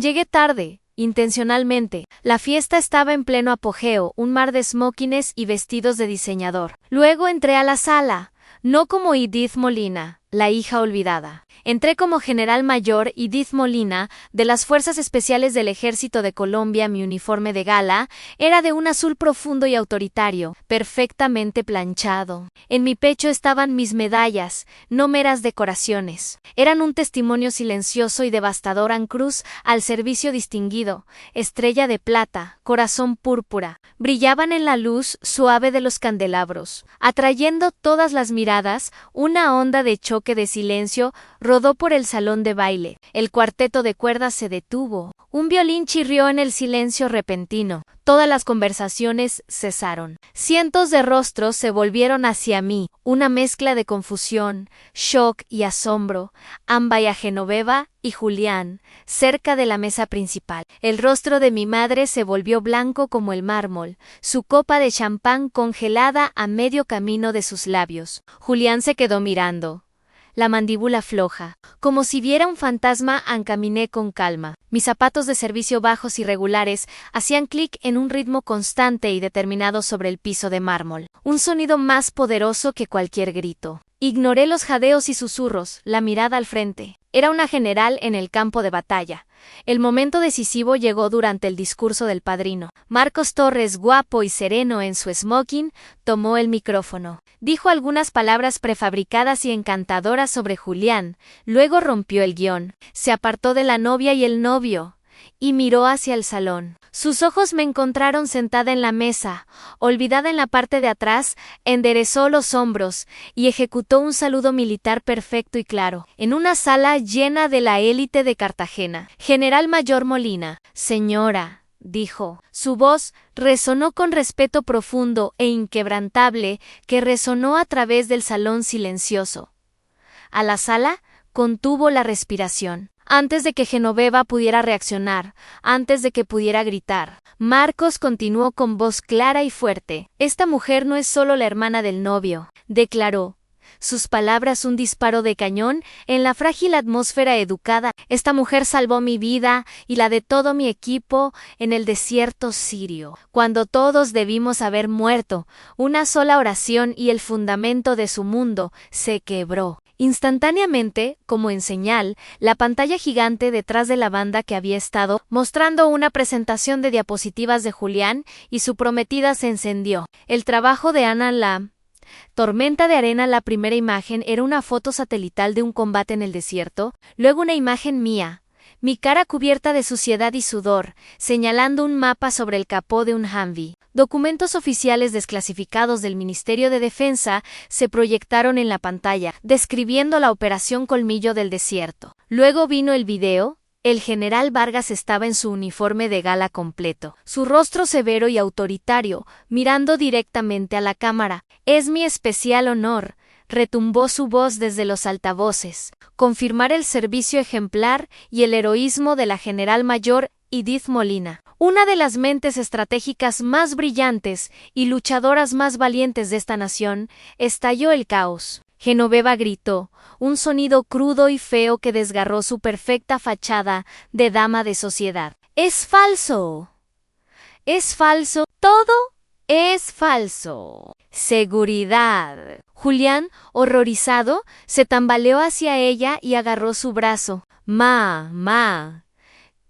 Llegué tarde. Intencionalmente, la fiesta estaba en pleno apogeo, un mar de smokines y vestidos de diseñador. Luego entré a la sala, no como Edith Molina, la hija olvidada. Entré como general mayor Edith Molina, de las Fuerzas Especiales del Ejército de Colombia. Mi uniforme de gala era de un azul profundo y autoritario, perfectamente planchado. En mi pecho estaban mis medallas, no meras decoraciones. Eran un testimonio silencioso y devastador en cruz al servicio distinguido, estrella de plata, corazón púrpura. Brillaban en la luz suave de los candelabros, atrayendo todas las miradas. Una onda de choque de silencio rodó por el salón de baile. El cuarteto de cuerdas se detuvo. Un violín chirrió en el silencio repentino. Todas las conversaciones cesaron. Cientos de rostros se volvieron hacia mí, una mezcla de confusión, shock y asombro. Ambaya Genoveva y Julián, cerca de la mesa principal. El rostro de mi madre se volvió blanco como el mármol, su copa de champán congelada a medio camino de sus labios. Julián se quedó mirando, la mandíbula floja. Como si viera un fantasma, caminé con calma. Mis zapatos de servicio bajos y regulares hacían clic en un ritmo constante y determinado sobre el piso de mármol. Un sonido más poderoso que cualquier grito. Ignoré los jadeos y susurros, la mirada al frente. Era una general en el campo de batalla. El momento decisivo llegó durante el discurso del padrino. Marcos Torres, guapo y sereno en su smoking, tomó el micrófono. Dijo algunas palabras prefabricadas y encantadoras sobre Julián, luego rompió el guión. Se apartó de la novia y el novio, y miró hacia el salón. Sus ojos me encontraron sentada en la mesa, olvidada en la parte de atrás, enderezó los hombros y ejecutó un saludo militar perfecto y claro, en una sala llena de la élite de Cartagena. General Mayor Molina, señora, dijo. Su voz resonó con respeto profundo e inquebrantable que resonó a través del salón silencioso. A la sala contuvo la respiración. Antes de que Genoveva pudiera reaccionar, antes de que pudiera gritar, Marcos continuó con voz clara y fuerte. Esta mujer no es solo la hermana del novio, declaró. Sus palabras un disparo de cañón en la frágil atmósfera educada. Esta mujer salvó mi vida y la de todo mi equipo en el desierto sirio, cuando todos debimos haber muerto. Una sola oración y el fundamento de su mundo se quebró. Instantáneamente, como en señal, la pantalla gigante detrás de la banda que había estado mostrando una presentación de diapositivas de Julián y su prometida se encendió. El trabajo de Ana la Tormenta de arena. La primera imagen era una foto satelital de un combate en el desierto, luego una imagen mía, mi cara cubierta de suciedad y sudor, señalando un mapa sobre el capó de un Humvee. Documentos oficiales desclasificados del Ministerio de Defensa se proyectaron en la pantalla, describiendo la Operación Colmillo del Desierto. Luego vino el video. El general Vargas estaba en su uniforme de gala completo, su rostro severo y autoritario, mirando directamente a la cámara. Es mi especial honor, retumbó su voz desde los altavoces, confirmar el servicio ejemplar y el heroísmo de la general mayor Edith Molina, una de las mentes estratégicas más brillantes y luchadoras más valientes de esta nación. Estalló el caos. Genoveva gritó, un sonido crudo y feo que desgarró su perfecta fachada de dama de sociedad. Es falso. Es falso. Todo es falso. Seguridad. Julián, horrorizado, se tambaleó hacia ella y agarró su brazo. Ma.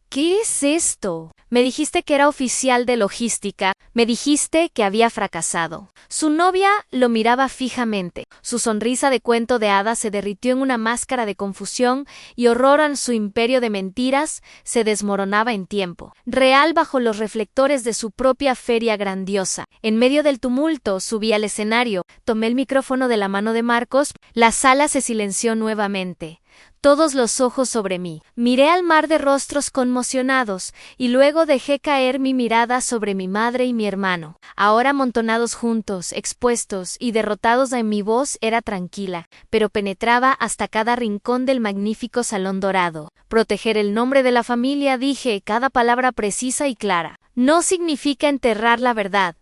¿Qué es esto? Me dijiste que era oficial de logística, me dijiste que había fracasado. Su novia lo miraba fijamente. Su sonrisa de cuento de hadas se derritió en una máscara de confusión y horror en su imperio de mentiras se desmoronaba en tiempo. Real bajo los reflectores de su propia feria grandiosa. En medio del tumulto subí al escenario, tomé el micrófono de la mano de Marcos, la sala se silenció nuevamente. Todos los ojos sobre mí. Miré al mar de rostros conmocionados y luego dejé caer mi mirada sobre mi madre y mi hermano. Ahora amontonados juntos, expuestos y derrotados, en mi voz era tranquila, pero penetraba hasta cada rincón del magnífico salón dorado. Proteger el nombre de la familia, dije, cada palabra precisa y clara. No significa enterrar la verdad.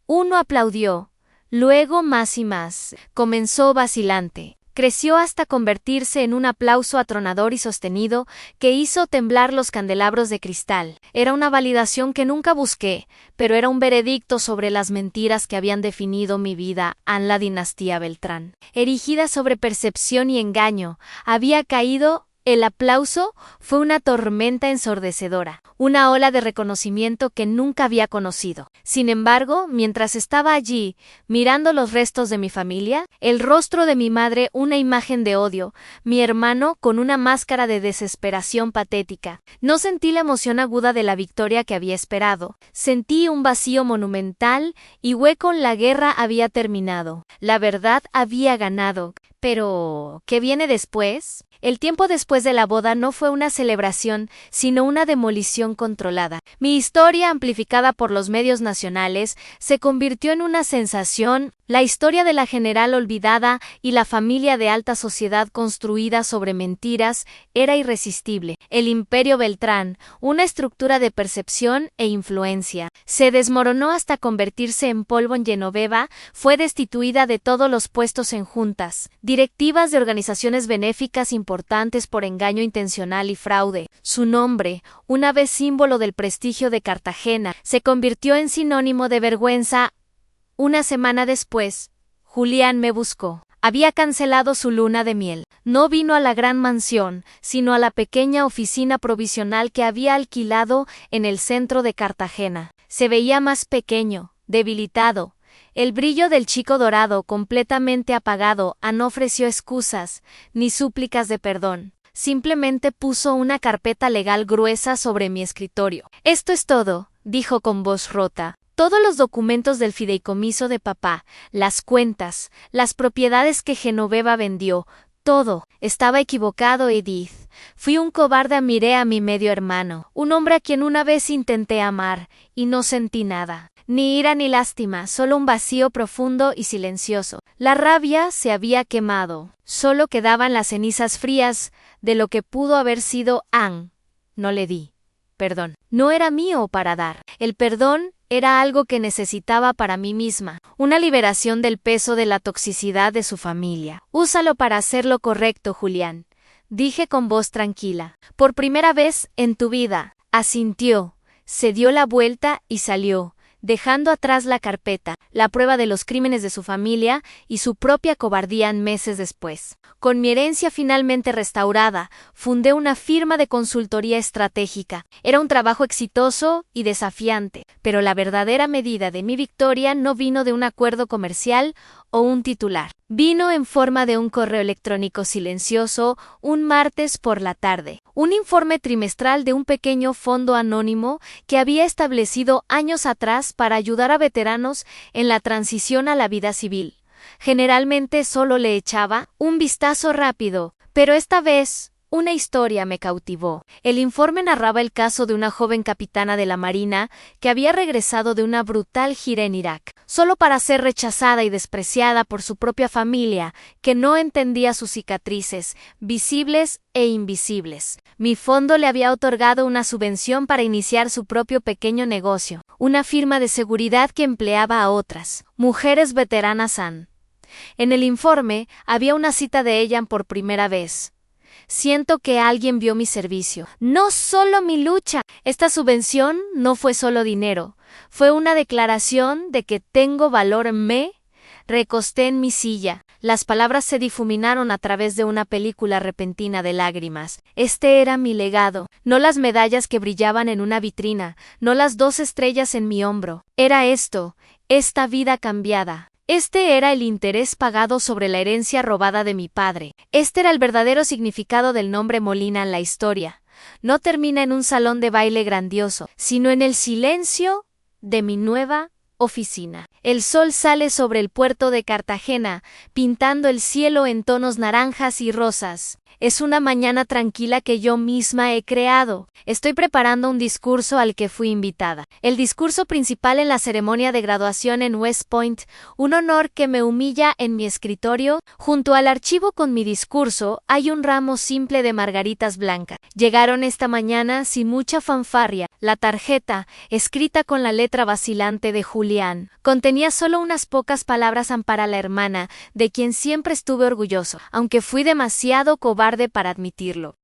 Uno aplaudió. Luego más y más. Comenzó vacilante. Creció hasta convertirse en un aplauso atronador y sostenido que hizo temblar los candelabros de cristal. Era una validación que nunca busqué, pero era un veredicto sobre las mentiras que habían definido mi vida en la dinastía Beltrán. Erigida sobre percepción y engaño, había caído. El aplauso fue una tormenta ensordecedora, una ola de reconocimiento que nunca había conocido. Sin embargo, mientras estaba allí, mirando los restos de mi familia, el rostro de mi madre una imagen de odio, mi hermano con una máscara de desesperación patética, no sentí la emoción aguda de la victoria que había esperado. Sentí un vacío monumental y hueco. La guerra había terminado. La verdad había ganado. Pero, ¿qué viene después? El tiempo después de la boda no fue una celebración, sino una demolición controlada. Mi historia, amplificada por los medios nacionales, se convirtió en una sensación. La historia de la general olvidada y la familia de alta sociedad construida sobre mentiras era irresistible. El imperio Beltrán, una estructura de percepción e influencia, se desmoronó hasta convertirse en polvo. En Genoveva fue destituida de todos los puestos en juntas, directivas de organizaciones benéficas importantes por engaño intencional y fraude. Su nombre, una vez símbolo del prestigio de Cartagena, se convirtió en sinónimo de vergüenza. Una semana después, Julián me buscó. Había cancelado su luna de miel. No vino a la gran mansión, sino a la pequeña oficina provisional que había alquilado en el centro de Cartagena. Se veía más pequeño, debilitado. El brillo del chico dorado completamente apagado. No ofreció excusas, ni súplicas de perdón. Simplemente puso una carpeta legal gruesa sobre mi escritorio. Esto es todo, dijo con voz rota. Todos los documentos del fideicomiso de papá, las cuentas, las propiedades que Genoveva vendió, todo. Estaba equivocado, Edith. Fui un cobarde. Miré a mi medio hermano, un hombre a quien una vez intenté amar, y no sentí nada. Ni ira ni lástima, solo un vacío profundo y silencioso. La rabia se había quemado. Solo quedaban las cenizas frías de lo que pudo haber sido Anne. No le di perdón. No era mío para dar. El perdón era algo que necesitaba para mí misma, una liberación del peso de la toxicidad de su familia. Úsalo para hacer lo correcto, Julián, dije con voz tranquila. Por primera vez en tu vida, asintió, se dio la vuelta y salió, dejando atrás la carpeta, la prueba de los crímenes de su familia y su propia cobardía meses después. Con mi herencia finalmente restaurada, fundé una firma de consultoría estratégica. Era un trabajo exitoso y desafiante, pero la verdadera medida de mi victoria no vino de un acuerdo comercial o un titular. Vino en forma de un correo electrónico silencioso un martes por la tarde, un informe trimestral de un pequeño fondo anónimo que había establecido años atrás para ayudar a veteranos en la transición a la vida civil. Generalmente solo le echaba un vistazo rápido, pero esta vez una historia me cautivó. El informe narraba el caso de una joven capitana de la Marina que había regresado de una brutal gira en Irak, solo para ser rechazada y despreciada por su propia familia, que no entendía sus cicatrices, visibles e invisibles. Mi fondo le había otorgado una subvención para iniciar su propio pequeño negocio, una firma de seguridad que empleaba a otras mujeres veteranas. En el informe había una cita de ella por primera vez. Siento que alguien vio mi servicio, no solo mi lucha. Esta subvención no fue solo dinero, fue una declaración de que tengo valor. Me recosté en mi silla. Las palabras se difuminaron a través de una película repentina de lágrimas. Este era mi legado, no las medallas que brillaban en una vitrina, no las 2 estrellas en mi hombro. Era esto, esta vida cambiada. Este era el interés pagado sobre la herencia robada de mi padre. Este era el verdadero significado del nombre Molina en la historia. No termina en un salón de baile grandioso, sino en el silencio de mi nueva oficina. El sol sale sobre el puerto de Cartagena, pintando el cielo en tonos naranjas y rosas. Es una mañana tranquila que yo misma he creado. Estoy preparando un discurso al que fui invitada. El discurso principal en la ceremonia de graduación en West Point, un honor que me humilla en mi escritorio. Junto al archivo con mi discurso hay un ramo simple de margaritas blancas. Llegaron esta mañana sin mucha fanfarria. La tarjeta, escrita con la letra vacilante de Julián, contenía solo unas pocas palabras para la hermana, de quien siempre estuve orgulloso, aunque fui demasiado cobarde para admitirlo.